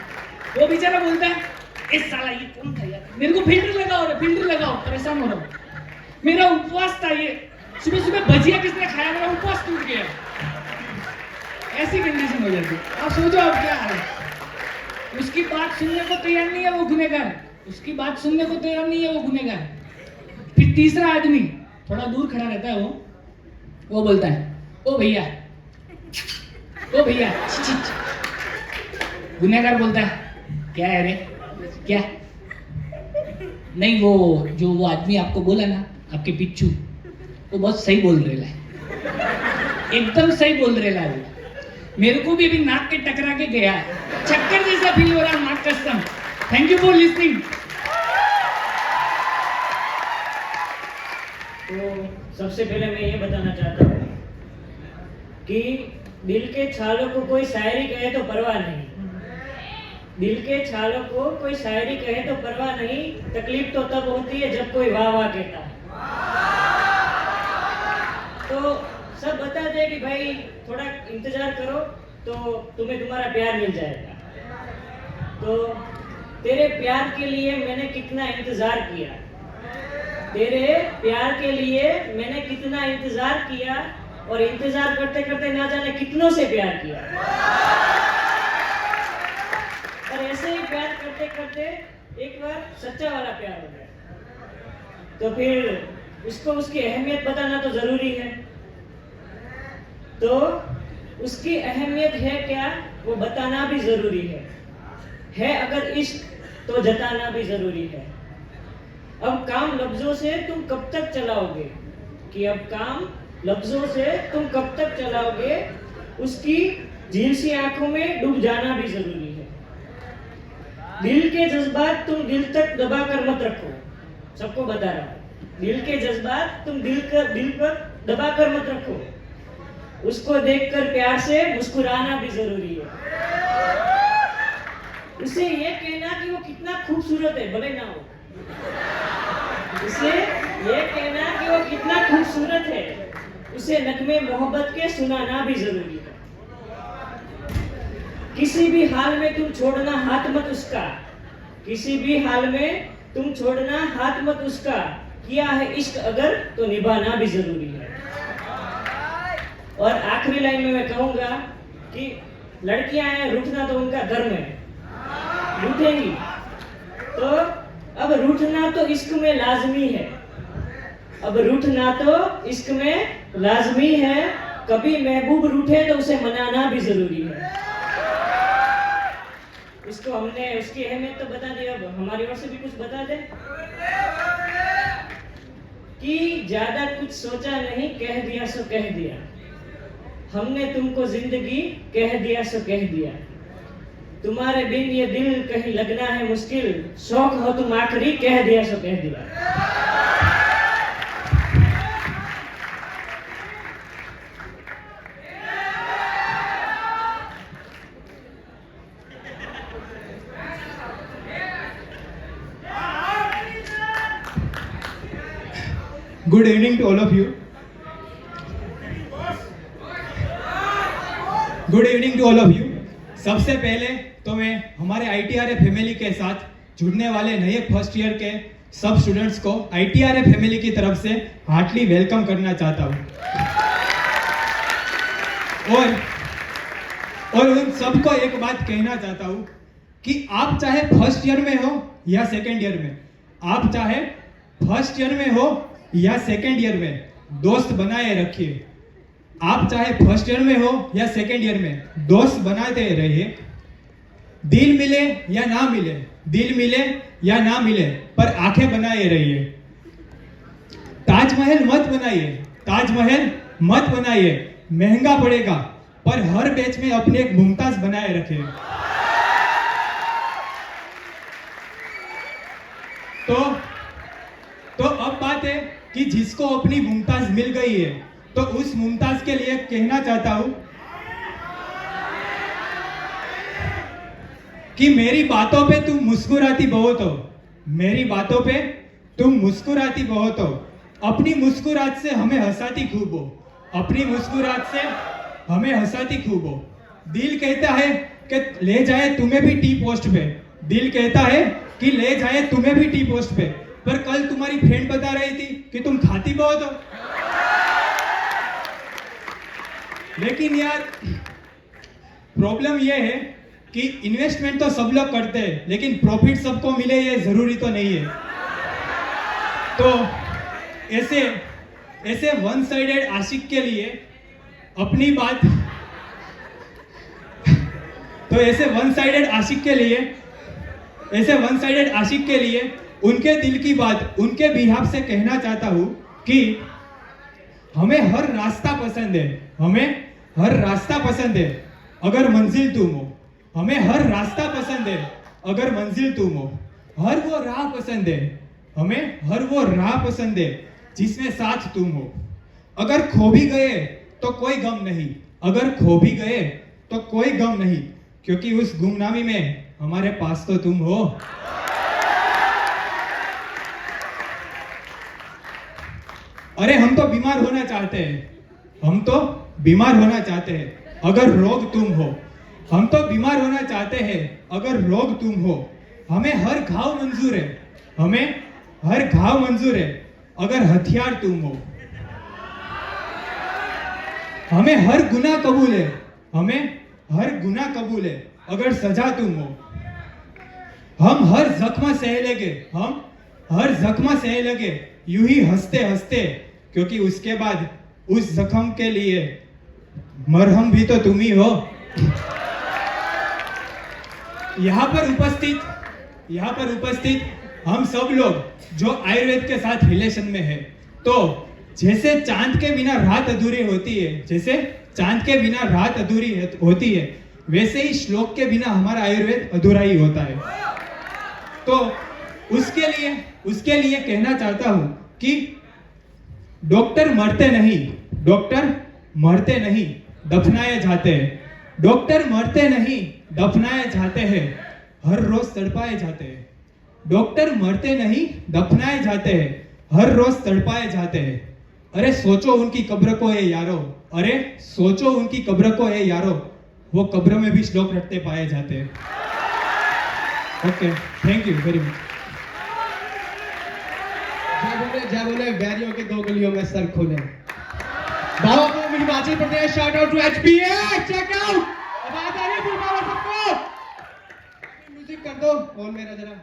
वो बेचारा बोलता है, इस साला ये कौन था यार, मेरे को फिल्टर लगाओ, परेशान हो रहा हूँ, मेरा उपवास था, ये सुबह सुबह भजिया किसने खाया, मेरा उपवास टूट गया। ऐसी कंडीशन हो जाती है। आप सोचो अब क्या हाल है। उसकी बात सुनने को तैयार नहीं है वो गुनहगार, उसकी बात सुनने को तैयार नहीं है वो गुनहगार। फिर तीसरा आदमी थोड़ा दूर खड़ा रहता है, वो बोलता है, ओ भैया, गुनहगार बोलता है, क्या है रे, क्या नहीं, वो आदमी आपको बोला ना, आपके पिच्चू, वो बहुत सही बोल रहा है, एकदम सही बोल रहा है, मेरे को भी अभी नाक के टकरा के गया, चक्कर जैसा फील हो रहा है, नाक कसम। Thank you for listening. तो सबसे पहले मैं ये बताना चाहता हूँ कि दिल के छालों को कोई शायरी कहे तो परवाह नहीं, दिल के छालों को कोई शायरी कहे तो परवाह नहीं, तकलीफ तो तब होती है जब कोई वाह वाह कहता है। तो सब बताते हैं कि भाई थोड़ा इंतजार करो तो तुम्हें तुम्हारा प्यार मिल जाएगा। तो तेरे प्यार के लिए मैंने कितना इंतजार किया, तेरे प्यार के लिए मैंने कितना इंतजार किया, और इंतजार करते करते ना जाने कितनों से प्यार किया। और ऐसे ही प्यार करते करते एक बार सच्चा वाला प्यार हो गया, तो फिर उसको उसकी अहमियत बताना तो जरूरी है। तो उसकी अहमियत है क्या वो बताना भी जरूरी है अगर इश्क तो जताना भी जरूरी है। अब काम लफ्जों से तुम कब तक चलाओगे, कि अब काम लफ्जों से तुम कब तक चलाओगे, उसकी झील सी आंखों में डूब जाना भी जरूरी है। दिल के जज्बात तुम दिल तक दबा कर मत रखो, सबको बता रहा हूं, दिल के जज्बात तुम दिल पर दबा कर मत रखो, उसको देखकर प्यार से मुस्कुराना भी जरूरी है। उसे ये कहना कि वो कितना खूबसूरत है भले ना हो, उसे ये कहना कि वो कितना खूबसूरत है, उसे नगमे मोहब्बत के सुनाना भी जरूरी है। किसी भी हाल में तुम छोड़ना हाथ मत उसका, किसी भी हाल में तुम छोड़ना हाथ मत उसका, किया है इश्क अगर तो निभाना भी जरूरी है। और आखिरी लाइन में मैं कहूंगा कि लड़कियां हैं, रूठना तो उनका धर्म है, रूठेंगी तो अब रूठना तो इश्क में लाजमी है, अब रूठना तो इश्क में लाजमी है, कभी महबूब रूठे तो उसे मनाना भी जरूरी है। उसको हमने उसकी अहमियत तो बता दी, अब हमारी ओर से भी कुछ बता दे कि ज्यादा कुछ सोचा नहीं, कह दिया सो कह दिया, हमने तुमको जिंदगी कह दिया सो कह दिया, तुम्हारे बिन ये दिल कहीं लगना है मुश्किल, शौक हो तुम आखिरी कह दिया सो कह दिया। Good evening to all of you. Good evening to all of you. सबसे पहले तो मैं हमारे ITRA फैमिली के साथ जुड़ने वाले नए फर्स्ट ईयर के सब स्टूडेंट्स को ITRA फैमिली की तरफ से हार्टली वेलकम करना चाहता हूँ, और उन सबको एक बात कहना चाहता हूँ कि आप चाहे फर्स्ट ईयर में हो या सेकेंड ईयर में, आप चाहे फर्स्ट ईयर में हो या सेकेंड ईयर में, दोस्त बनाए रखिए। आप चाहे फर्स्ट ईयर में हो या सेकेंड ईयर में, दोस्त बनाते रहिए। दिल मिले या ना मिले, दिल मिले या ना मिले, पर आंखें बनाए रहिए। ताजमहल मत बनाइए, ताजमहल मत बनाइए, महंगा पड़ेगा, पर हर बैच में अपने एक मुमताज बनाए रखे। तो अब बात है कि जिसको अपनी मुमताज मिल गई है, तो उस मुमताज के लिए कहना चाहता हूं कि मेरी बातों पे तुम मुस्कुराती बहुत हो, मेरी बातों पे तुम मुस्कुराती बहुत हो, अपनी मुस्कुराहट से हमें हंसाती खूब हो, अपनी मुस्कुराहट से हमें हंसाती खूब हो। दिल कहता है कि ले जाए तुम्हें भी टी पोस्ट पे, दिल कहता है कि ले जाए तुम्हें भी टी पोस्ट पे, पर कल तुम्हारी फ्रेंड बता रही थी कि तुम खाती बहुत हो। लेकिन यार प्रॉब्लम यह है कि इन्वेस्टमेंट तो सब लोग करते हैं, लेकिन प्रॉफिट सबको मिले ये जरूरी तो नहीं है। तो ऐसे वन साइडेड आशिक के लिए अपनी बात, तो ऐसे वन साइडेड आशिक के लिए उनके दिल की बात उनके बिहाफ से कहना चाहता हूं कि हमें हर रास्ता पसंद है, हमें हर रास्ता पसंद है अगर मंजिल तुम हो, हमें हर रास्ता पसंद है अगर मंजिल तुम हो, हर वो राह पसंद है, हमें हर वो राह पसंद है जिसमें साथ तुम हो। अगर खो भी गए तो कोई गम नहीं, अगर खो भी गए तो कोई गम नहीं, क्योंकि उस गुमनामी में हमारे पास तो तुम हो। अरे हम तो बीमार होना चाहते हैं, हम तो बीमार होना चाहते हैं अगर रोग तुम हो। हम तो बीमार होना चाहते हैं अगर रोग तुम हो। हमें हर घाव मंजूर है, हमें हर घाव मंजूर है अगर हथियार तुम हो। हमें हर गुनाह कबूल है, हमें हर गुनाह कबूल है अगर सजा तुम हो। हम हर जख्म सह लेंगे, हम हर जख्म सह लेंगे यूं ही हंसते हंसते, क्योंकि उसके बाद उस जख्म के लिए मरहम भी तो तुम ही हो। यहाँ पर उपस्थित हम सब लोग जो आयुर्वेद के साथ रिलेशन में है, तो जैसे चांद के बिना रात अधूरी होती है, जैसे चांद के बिना रात अधूरी होती है, वैसे ही श्लोक के बिना हमारा आयुर्वेद अधूरा ही होता है। तो उसके लिए कहना चाहता हूं कि डॉक्टर मरते नहीं, डॉक्टर मरते नहीं, दफनाए जाते हैं। डॉक्टर मरते नहीं, दफनाए जाते हैं, हर रोज तड़पाए जाते हैं। डॉक्टर मरते नहीं, दफनाए जाते हैं, हर रोज तड़पाए जाते हैं। अरे सोचो उनकी कब्र को है यारो, अरे सोचो उनकी कब्र को है यारो, वो कब्र में भी श्लोक रटते पाए जाते हैं। Okay, thank you very much. जय बोले बैरियों के दो गलियों में सर खोले। बाबा को Himachal Pradesh, shout out to HPA, check out. आवाज आ रही है फुल पावर सबको? म्यूजिक कर दो और मेरा जरा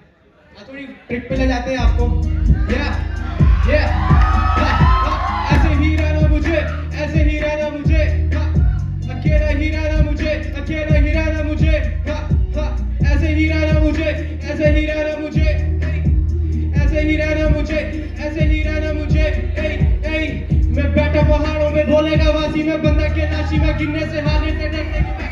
थोड़ी ट्रिप पे ले जाते हैं आपको। ऐसे ही रहना मुझे, ऐसे ही रहना मुझे, अकेला ही रहना मुझे, अकेला ही रहना मुझे, ऐसे ही रहना मुझे, ऐसे ही रहना मुझे, ऐसे ही रहना मुझे, ऐसे ही रहना मुझे। मैं बैठा पहाड़ों में बोलेगा वासी में, बंदा के लाशी में गिरने से हारने से डरने के मैं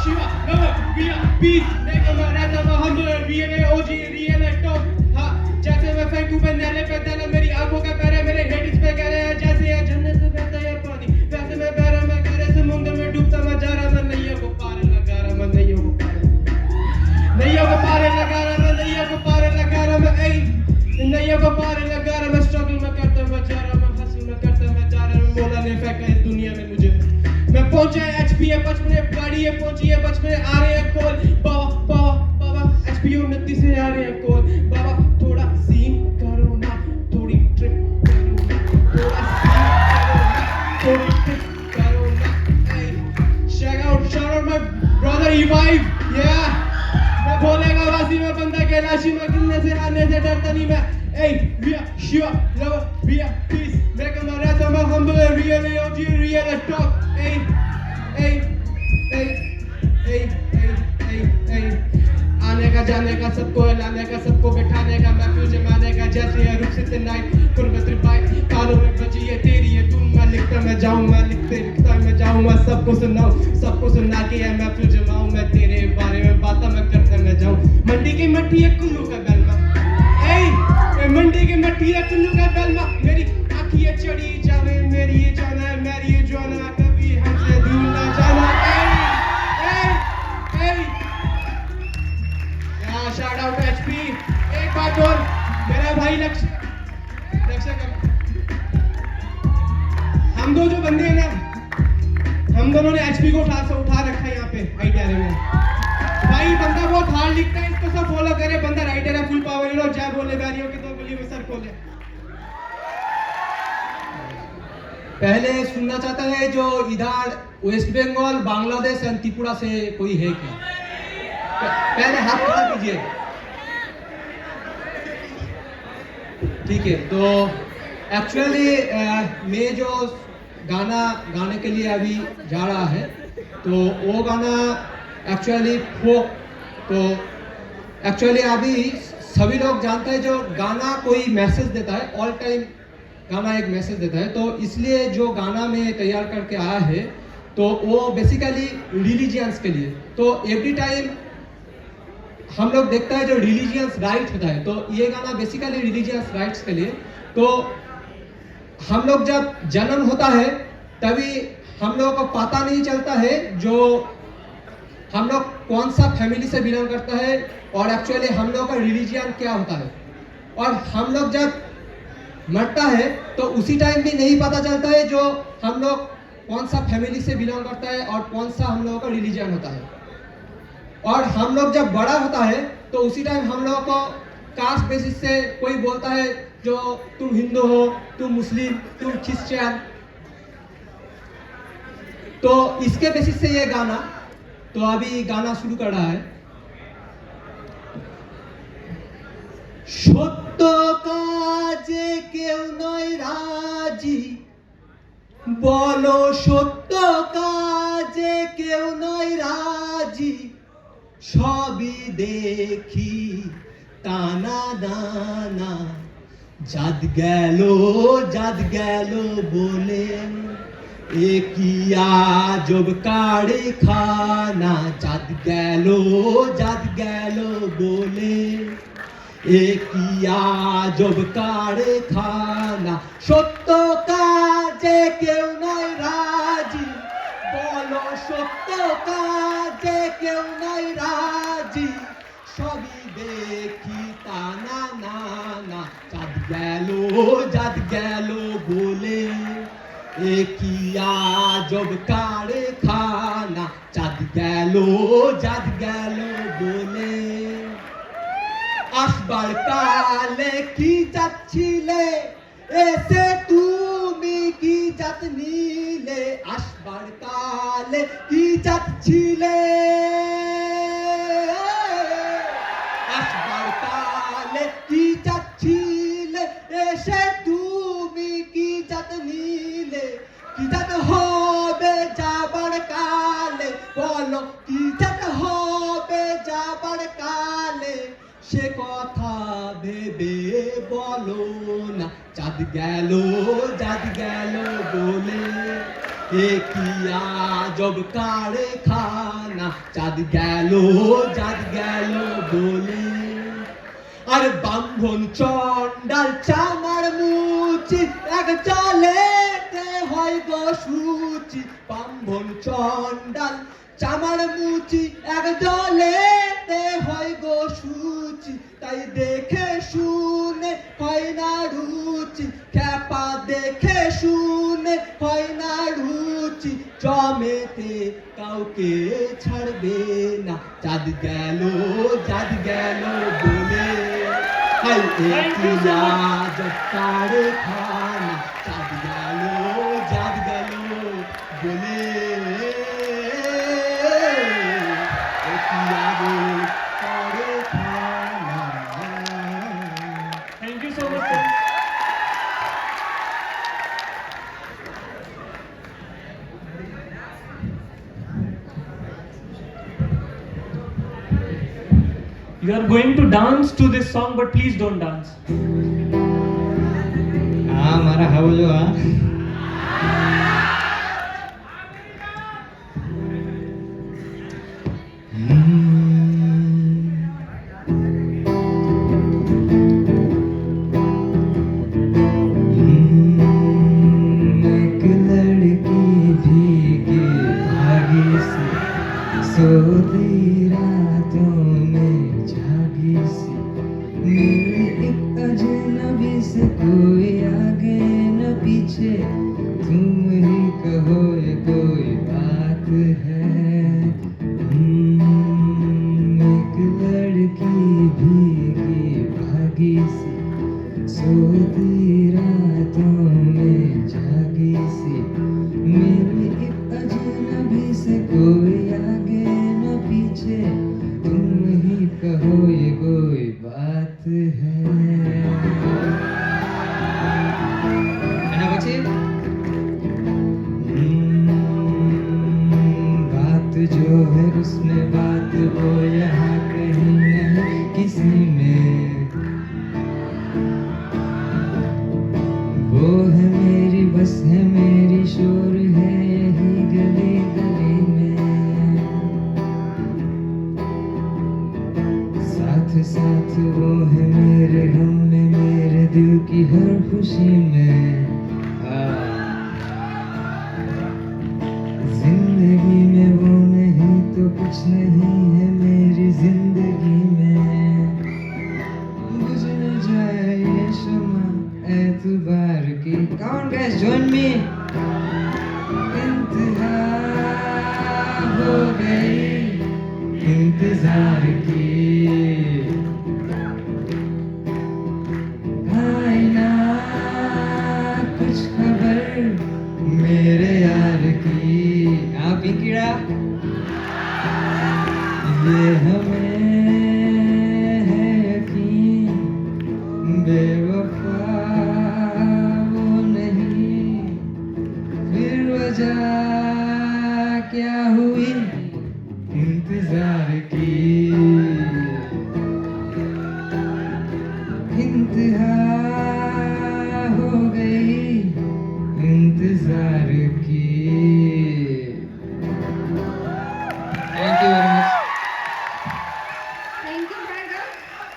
शिवा नमः विया पीस लेकर मैं रहता हूं हम रियल ओजी रियल टॉप। हाँ जैसे मैं फेंकूं पे नाले पे दाना, मेरी आंखों का पैर मेरे हेड्स पे कह रहे हैं, जैसे ये जन्नत से बहता है पानी, वैसे मैं बह रहा, मैं गहरे समुद्र में डूबता मैं जा रहा, मैं नैया को पार लगा रहा, मैं नैया को पार लगा रहा, मैं नैया को पार लगा रहा, मैं नैया को पार लगा रहा, मैं स्ट्रगल में करता मैं जा रहा, मैं हंसल में करता मैं जा रहा, मौला ने फेंका इस दुनिया में मुझे। मैं पहुंचा एचपीए 55 गाड़ी है पहुंची है 55 आ रहे हैं कॉल, बाबा एचपीए 29 से आ रहे हैं कॉल, बाबा थोड़ा सीन करो ना, थोड़ी ट्रिप करो ना, थोड़ा सीन करो ना, थोड़ी ट्रिप करो ना। Shout out my brother revive, मैं बोलेगा वासी में, बंदा के लाशी में गिरने से हारने से डरता नहीं मैं। we are sure love, we are peace, make a marathon, मैं humble real OG real talk। आने का जाने का सबको लाने का सबको बैठाने का, महफिल जमाने का, जैसे है रुख से नाइट कुर्बत रिपाई कानों में बजी है तेरी है तुम, मैं लिखता मैं जाऊं, मैं लिखता मैं जाऊं, मैं सबको सुनाऊं, सबको सुना के है महफिल जमाऊं, मैं तेरे बारे में बातें मैं करता मैं जाऊं। मंडी की मट्टी है कुल्लू का गलमा, मंडी की मट्टी है कुल्लू का गलमा, मेरी आँखियाँ चढ़ी जावे, मेरी ये जाना है, मेरी ये जाना, कभी हमसे दूर ना जाना। Shout out HP. एक बात और, मेरा भाई लक्ष्य हम दो जो बंदे हैं ना, हम दोनों ने एचपी को उठा रखा है यहाँ पे आईटीआर में। भाई बंदा बहुत हार्ड लिखता है, इसको सब फॉलो करे, बंदा राइटर है, फुल पावर हीरो, जय बोले बैरियों के दो गली में सर खोले। पहले सुनना चाहता है जो इधर वेस्ट बंगाल, बांग्लादेश एंड त्रिपुरा से कोई है क्या? पहले हाथ खड़ा कीजिए। ठीक है, तो एक्चुअली मैं जो गाना गाने के लिए अभी जा रहा है, तो वो गाना एक्चुअली फोक, तो एक्चुअली अभी सभी लोग जानते हैं जो गाना कोई मैसेज देता है, ऑल टाइम गाना एक मैसेज देता है, तो इसलिए जो गाना में तैयार करके आया है तो वो बेसिकली रिलीजियंस के लिए। तो एवरी टाइम हम लोग देखता है जो रिलीजियंस राइट होता है, तो ये गाना बेसिकली रिलीजियंस राइट्स के लिए। तो हम लोग जब जन्म होता है तभी हम लोगों को पता नहीं चलता है जो हम लोग कौन सा फैमिली से बिलोंग करता है और एक्चुअली हम लोगों का रिलीजियन क्या होता है। और हम लोग जब मरता है तो उसी टाइम भी नहीं पता चलता है जो हम लोग कौन सा फैमिली से बिलोंग करता है और कौन सा हम लोगों का रिलीजन होता है। और हम लोग जब बड़ा होता है तो उसी टाइम हम लोगों को कास्ट बेसिस से कोई बोलता है जो तुम हिंदू हो, तुम मुस्लिम, तुम क्रिश्चियन। तो इसके बेसिस से ये गाना, तो अभी गाना शुरू कर रहा है। সত্য কাজে কেউ নয় রাজি, বলো সত্য কাজে কেউ নয় রাজি, সবই দেখি টানা দানা, জাত গেল বলে এ কি আজব কারখানা, জাত গেল বলে এ কি আজব কারখানা, সত্য কাজে কেউ নয় রাজি, বলো সত্য কাজে কেউ নয় রাজি, সবই দেখি টানা নানা, জাত গেল বলে এ কি আজব কারখানা, জাত গেল বলে। আসবার কালে কি যাচ্ছিলে, এসে তুমি কি জাত নিলে, আসবার কালে কি যাচ্ছিলে, আসবার কালে কি যাচ্ছিলে, এসে তুমি কি জাত নিলে, কি জাত হবে যাবার কালে, বলো কি জাত হবে যাবার কালে, সে কথা ভেবে বলো না, জাত গেল বলে এ কি আজব কারখানা, জাত গেল বলে। আর ব্রাহ্মণ চন্ডাল চামার মুচি, এক জলেতে হয় গো সূচি, ব্রাহ্মণ চন্ডাল চামার মুচি, এক জলেতে হয় গো সূচি, তাই দেখে শুনে হয় না রুচি, খ্যাপা দেখে শুনে হয় না রুচি, জমেতে কাউকে ছাড়বে না, জাত গেল বলে হাই এ কি আজব কারখানা, জাত গেল বলে। Thank you so much, sir. You are going to dance to this song, but please don't dance. हाँ मारा हाँ बोलो हाँ। एक लड़की भीगी भागी सी, सोती रातों में जागी सी, मेरे एक अजनबी से कोई आगे न पीछे, तुम ही कहो ये कोई बात है। एक लड़की भीगी भागी सी, सोती रातों में जागी सी, मेरे एक अजनबी से कोई आगे न पीछे, तुम ही कहो ये कोई बात है। बात जो है उसमें बात वो यहाँ कहीं नहीं किसी में, वो है मेरी बस है मेरी शोर है यही गली गली में, साथ साथ वो है मेरे गम में मेरे दिल की हर खुशी में। नहीं है मेरी जिंदगी में, बुझ न जाए ये शमा एतबार की। Come on guys, join me. इंतहा हो गई इंतजार की, आए ना कुछ खबर मेरे यार की। हाँ पिंकीड़ा, ये हमें है यकीन, बेवफा वो नहीं, फिर वजह क्या हुई इंतजार की। इंतहा हो गई इंतजार की। Thank you very much. Thank you, Bhargav.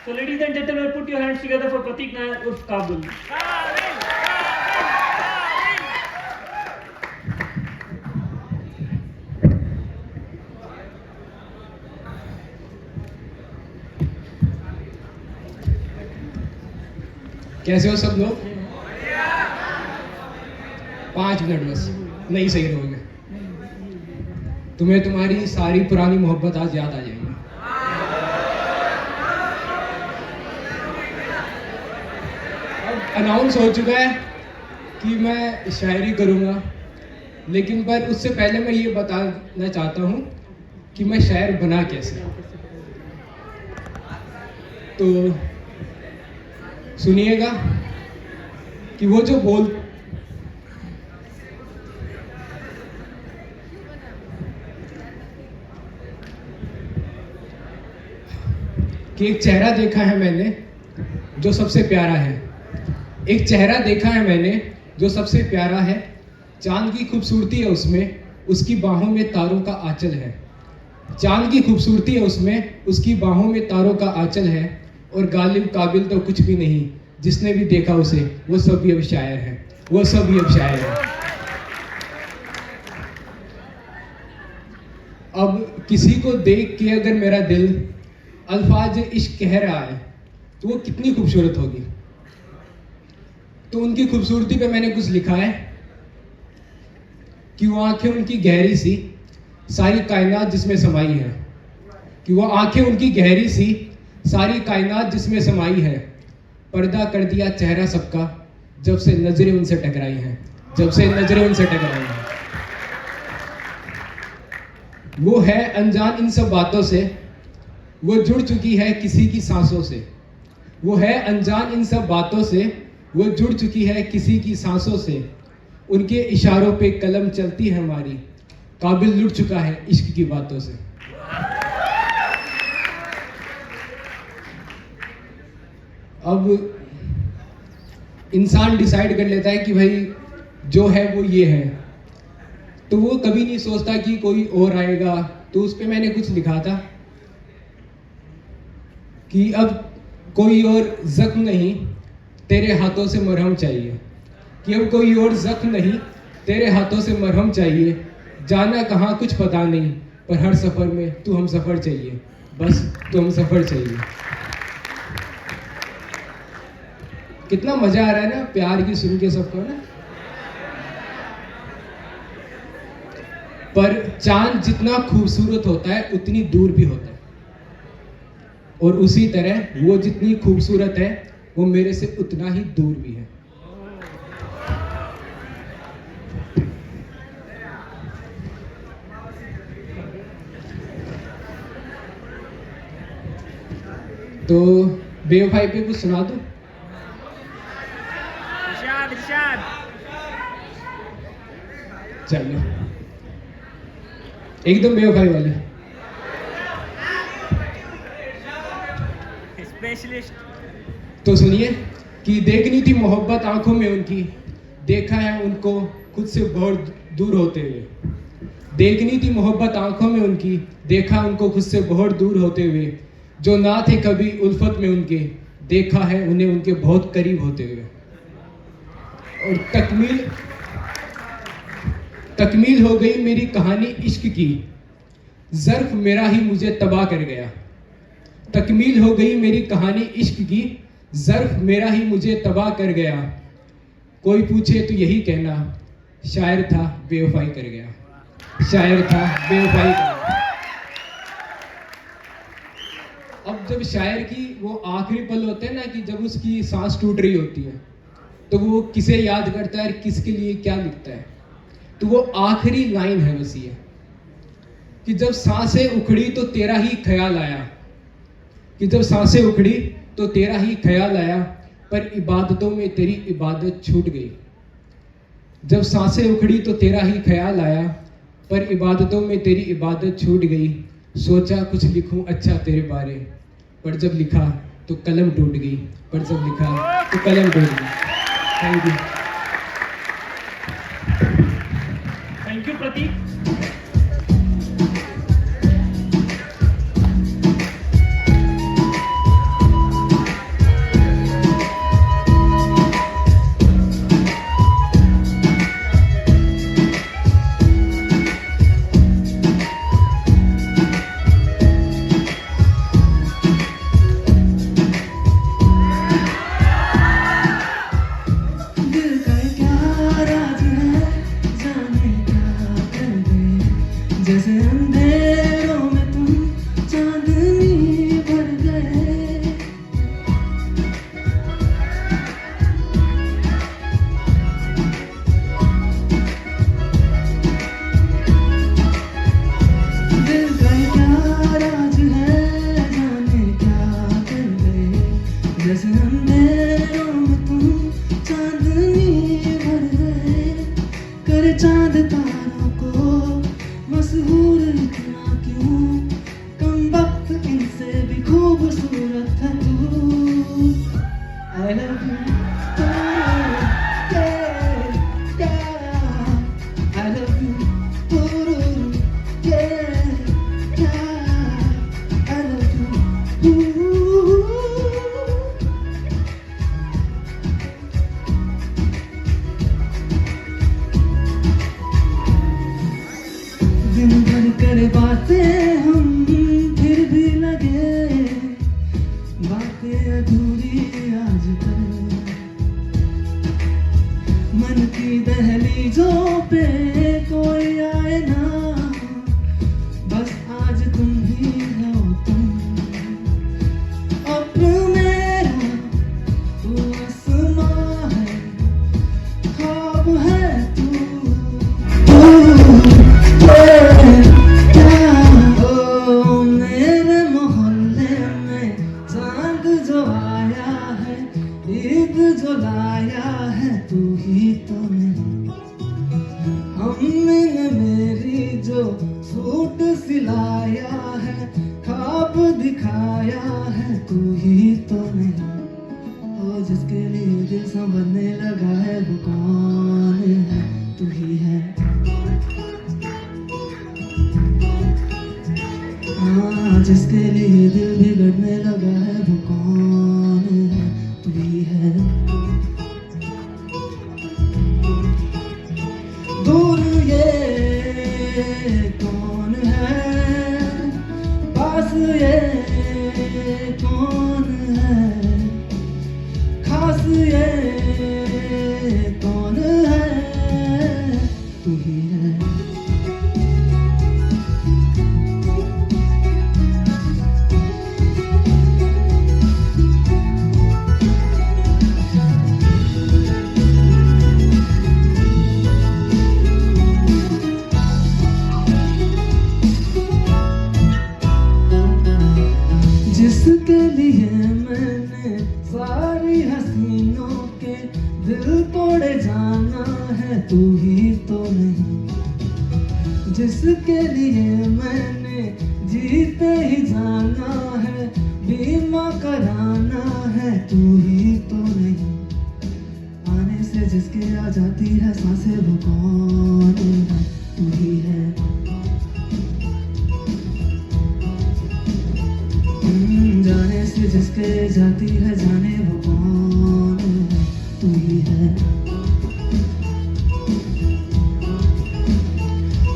So ladies and gentlemen, put your hands together for Pratik Nair urf Kabul. कैसे हो सब लोग? 5 मिनट बस, नहीं सही रहोगे। तुम्हें तुम्हारी सारी पुरानी मोहब्बत आज याद आ जाएगी। अब अनाउंस हो चुका है कि मैं शायरी करूँगा, लेकिन पर उससे पहले मैं ये बताना चाहता हूँ कि मैं शायर बना कैसे। तो सुनिएगा कि वो जो कि एक चेहरा देखा है मैंने जो सबसे प्यारा है, एक चेहरा देखा है मैंने जो सबसे प्यारा है, चांद की खूबसूरती है उसमें, उसकी बाहों में तारों का आंचल है। चांद की खूबसूरती है उसमें, उसकी बाहों में तारों का आंचल है, और गालिब काबिल तो कुछ भी नहीं, जिसने भी देखा उसे वो सब भी अब शायर है, वो सब भी अब शायर है। अब किसी को देख के अगर मेरा दिल अल्फाज इश्क कह रहा है तो वो कितनी खूबसूरत होगी। तो उनकी खूबसूरती पे मैंने कुछ लिखा है कि वो आंखें उनकी गहरी सी, सारी कायनात जिसमें समाई है, कि वो आंखें उनकी गहरी सी, सारी कायनात जिसमें समाई है, पर्दा कर दिया चेहरा सबका जब से नजरें उनसे टकराई हैं, जब से नजरें उनसे टकराई हैं। वो है अनजान इन सब बातों से, वो जुड़ चुकी है किसी की सांसों से। वो है अनजान इन सब बातों से, वो जुड़ चुकी है किसी की सांसों से। उनके इशारों पे कलम चलती है हमारी, काबिल लुट चुका है इश्क की बातों से। अब इंसान डिसाइड कर लेता है कि भाई जो है वो ये है, तो वो कभी नहीं सोचता कि कोई और आएगा। तो उस पर मैंने कुछ लिखा था कि अब कोई और जख्म नहीं, तेरे हाथों से मरहम चाहिए, कि अब कोई और जख्म नहीं, तेरे हाथों से मरहम चाहिए। जाना कहाँ कुछ पता नहीं, पर हर सफ़र में तू हम सफ़र चाहिए, बस तू हम सफ़र चाहिए। कितना मजा आ रहा है ना प्यार की सुन के सबको ना। पर चांद जितना खूबसूरत होता है उतनी दूर भी होता है, और उसी तरह वो जितनी खूबसूरत है वो मेरे से उतना ही दूर भी है। तो बेवफाई पे कुछ सुना दूं? चलो एकदम बेवफाई वाली। स्पेशलिस्ट। तो सुनिए कि देखनी थी मोहब्बत आंखों में उनकी, देखा है उनको खुद से बहुत दूर होते हुए। देखनी थी मोहब्बत आंखों में उनकी, देखा उनको खुद से बहुत दूर होते हुए। जो ना थे कभी उल्फत में उनके, देखा है उन्हें उनके बहुत करीब होते हुए। और तकमील हो गई मेरी कहानी इश्क की, ज़र्फ मेरा ही मुझे तबाह कर गया। तकमील हो गई मेरी कहानी इश्क की, ज़र्फ मेरा ही मुझे तबाह कर गया। कोई पूछे तो यही कहना, शायर था बेवफाई कर गया, शायर था बेवफाई कर गया। अब जब शायर की वो आखिरी पल होते हैं ना कि जब उसकी सांस टूट रही होती है, तो वो किसे याद करता है, किसके लिए क्या लिखता है, तो वो आखिरी लाइन है बस ये कि जब सांसें उखड़ी तो तेरा ही ख्याल आया, कि जब सांसें उखड़ी तो तेरा ही ख्याल आया, पर इबादतों में तेरी इबादत छूट गई। जब सांसें उखड़ी तो तेरा ही ख्याल आया, पर इबादतों में तेरी इबादत छूट गई। सोचा कुछ लिखूं अच्छा तेरे बारे, पर जब लिखा तो कलम टूट गई, पर जब लिखा तो कलम टूट गई। Thank you. थैंक यू प्रतीक। दिल का क्या राज है, जाने क्या कर गए, जैसे अंधेरों में तुम चांदनी भर गए। दिल का क्या राज है, जाने क्या कर गए, जैसे अंधेरों में तुम चांदनी भर गए। कर चांद तारों को मशहूर इतना क्यों, कम वक्त इनसे भी खूबसूरत है तू। I love you, I love you, I love you। दिन भर कर बातें हम फिर भी लगे, बातें अधूरी आज कर। मन की दहलीजों पे कोई आए ना, बस आज तुम ही हो तुम। अब मेरा वो आसमां है, ख्वाब है तू। मेरे मोहल्ले में चांद जो आया है, ईद जो लाया है, तू ही तो नहीं। हमने मेरी जो सूट सिलाया है, ख्वाब दिखाया है, तू ही तो नहीं। ओ जिसके लिए दिल समझने लगा है, वो कौन है, तू ही है। हाँ, जिसके लिए दिल बिगड़ने लगा है, वो कौन है, तू ही है। दूर ये कौन है, पास ये कौन है, खास ये कौन है, तू ही है। जिसके लिए मैंने सारी हसीनों के दिल तोड़े जाना है, तू ही तो नहीं। जिसके लिए मैंने जीते ही जाना है, बीमा कराना है, तू ही तो नहीं। आने से जिसके आ जाती है सांसें, वो कौन है, तू ही है। जाने से जिसके जाती है जाने, वो कौन है, तू ही है।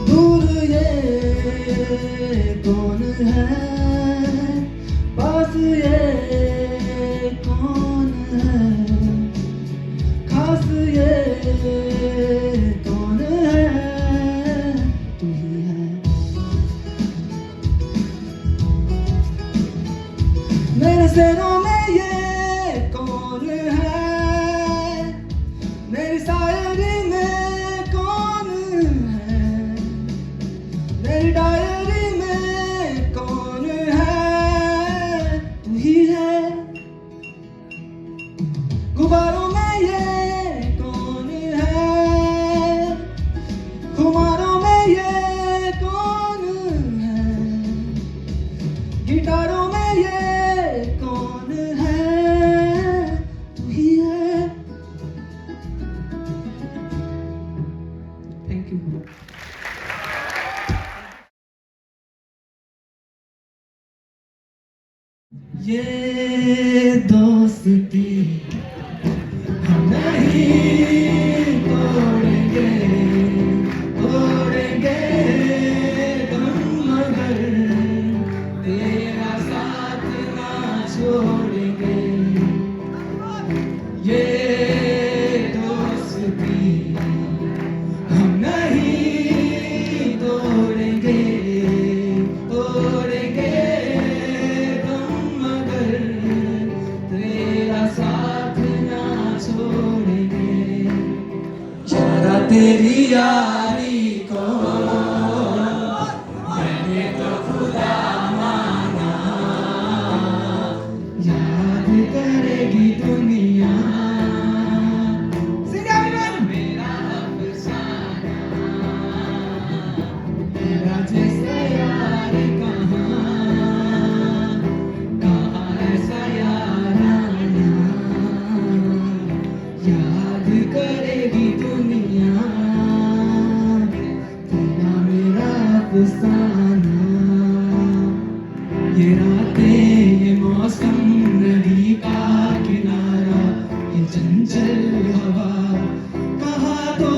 दूर ये नजरों में ये कौन है, मेरी शायरी में कौन है, मेरी डायरी में कौन है, तू ही है। गुब्बारों में ये कौन है, खुमारों में ये कौन है, गिटारों में ये कौन है, तू ही है। Thank you. ये दोस्ती हम नहीं तोड़ेंगे, तोड़ेंगे हम मगर तेरा साथ ना छोड़ेंगे। ये दोस्ती हम नहीं तोड़ेंगे, तोड़ेंगे हम मगर तेरा साथ ना छोड़ेंगे। यारा तेरी यारी को मैंने तो खुदा माना, याद करेगी दुनिया मेरा अफसाना, मेरा जैसा यार कहाँ ऐसा याराना, याद करेगी दुनिया तेरा मेरा अफसाना। ये रातें ये मौसम नदी का किनारा, ये चंचल हवा, कहा तो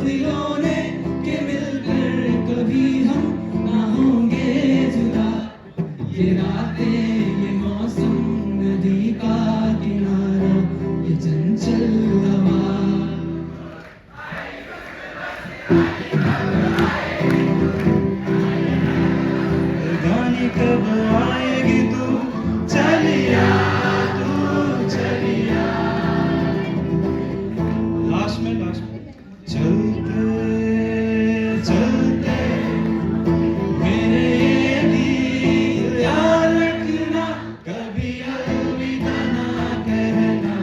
दिलों ने कि मिलकर कभी हम ना होंगे जुदा। ये रातें ये मौसम नदी का किनारा, ये चंचल हवा। गाने कब आएगी तू चलिया, तू चलिया। लास्ट में चलते चलते मेरे ये दिल याद रखना, कभी अलविदा ना कहना,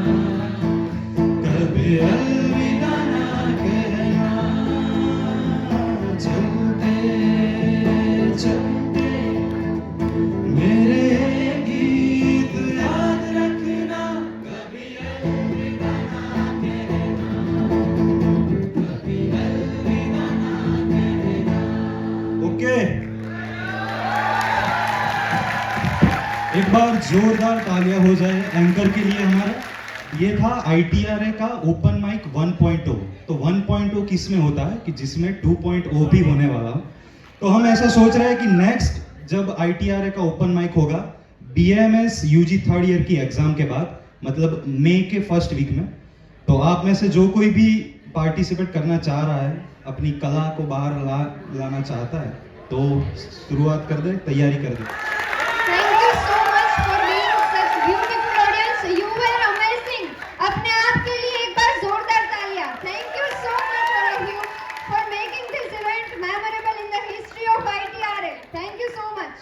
कभी अलविदा ना कहना। चलते चलते मेरे ये गीत याद रखना, कभी अलविदा ना कहना, कभी अलविदा ना कहना। ओके, एक बार जोरदार तालियां हो जाए एंकर के लिए हमारा। ये था ITRA का ओपन माइक 1.0। तो 1.0 किस में होता है कि जिसमें 2.0 भी होने वाला। तो हम ऐसा सोच रहे हैं कि नेक्स्ट जब ITRA का ओपन माइक होगा BAMS UG थर्ड ईयर की एग्जाम के बाद, मतलब मई के फर्स्ट वीक में, तो आप में से जो कोई भी पार्टिसिपेट करना चाह रहा है, अपनी कला को बाहर लाना चाहता है, तो शुरुआत कर दे, तैयारी कर दे। Thank you so much for being such beautiful audience. You were amazing. अपने आप के लिए एक बार जोरदार तालियां. Thank you so much all of you for making this event memorable in the history of ITRA. Thank you so much.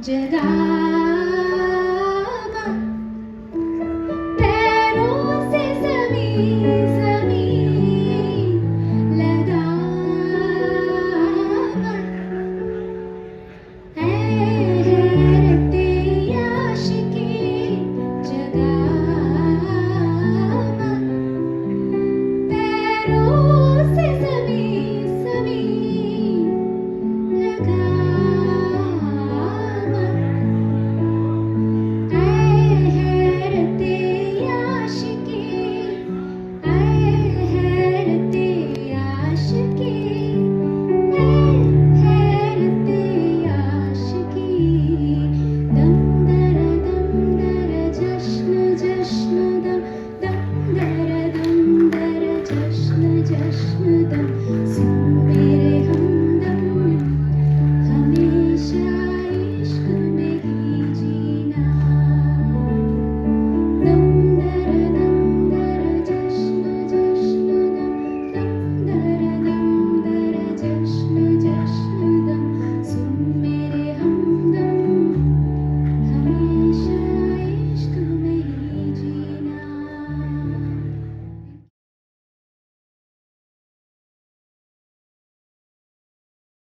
जगा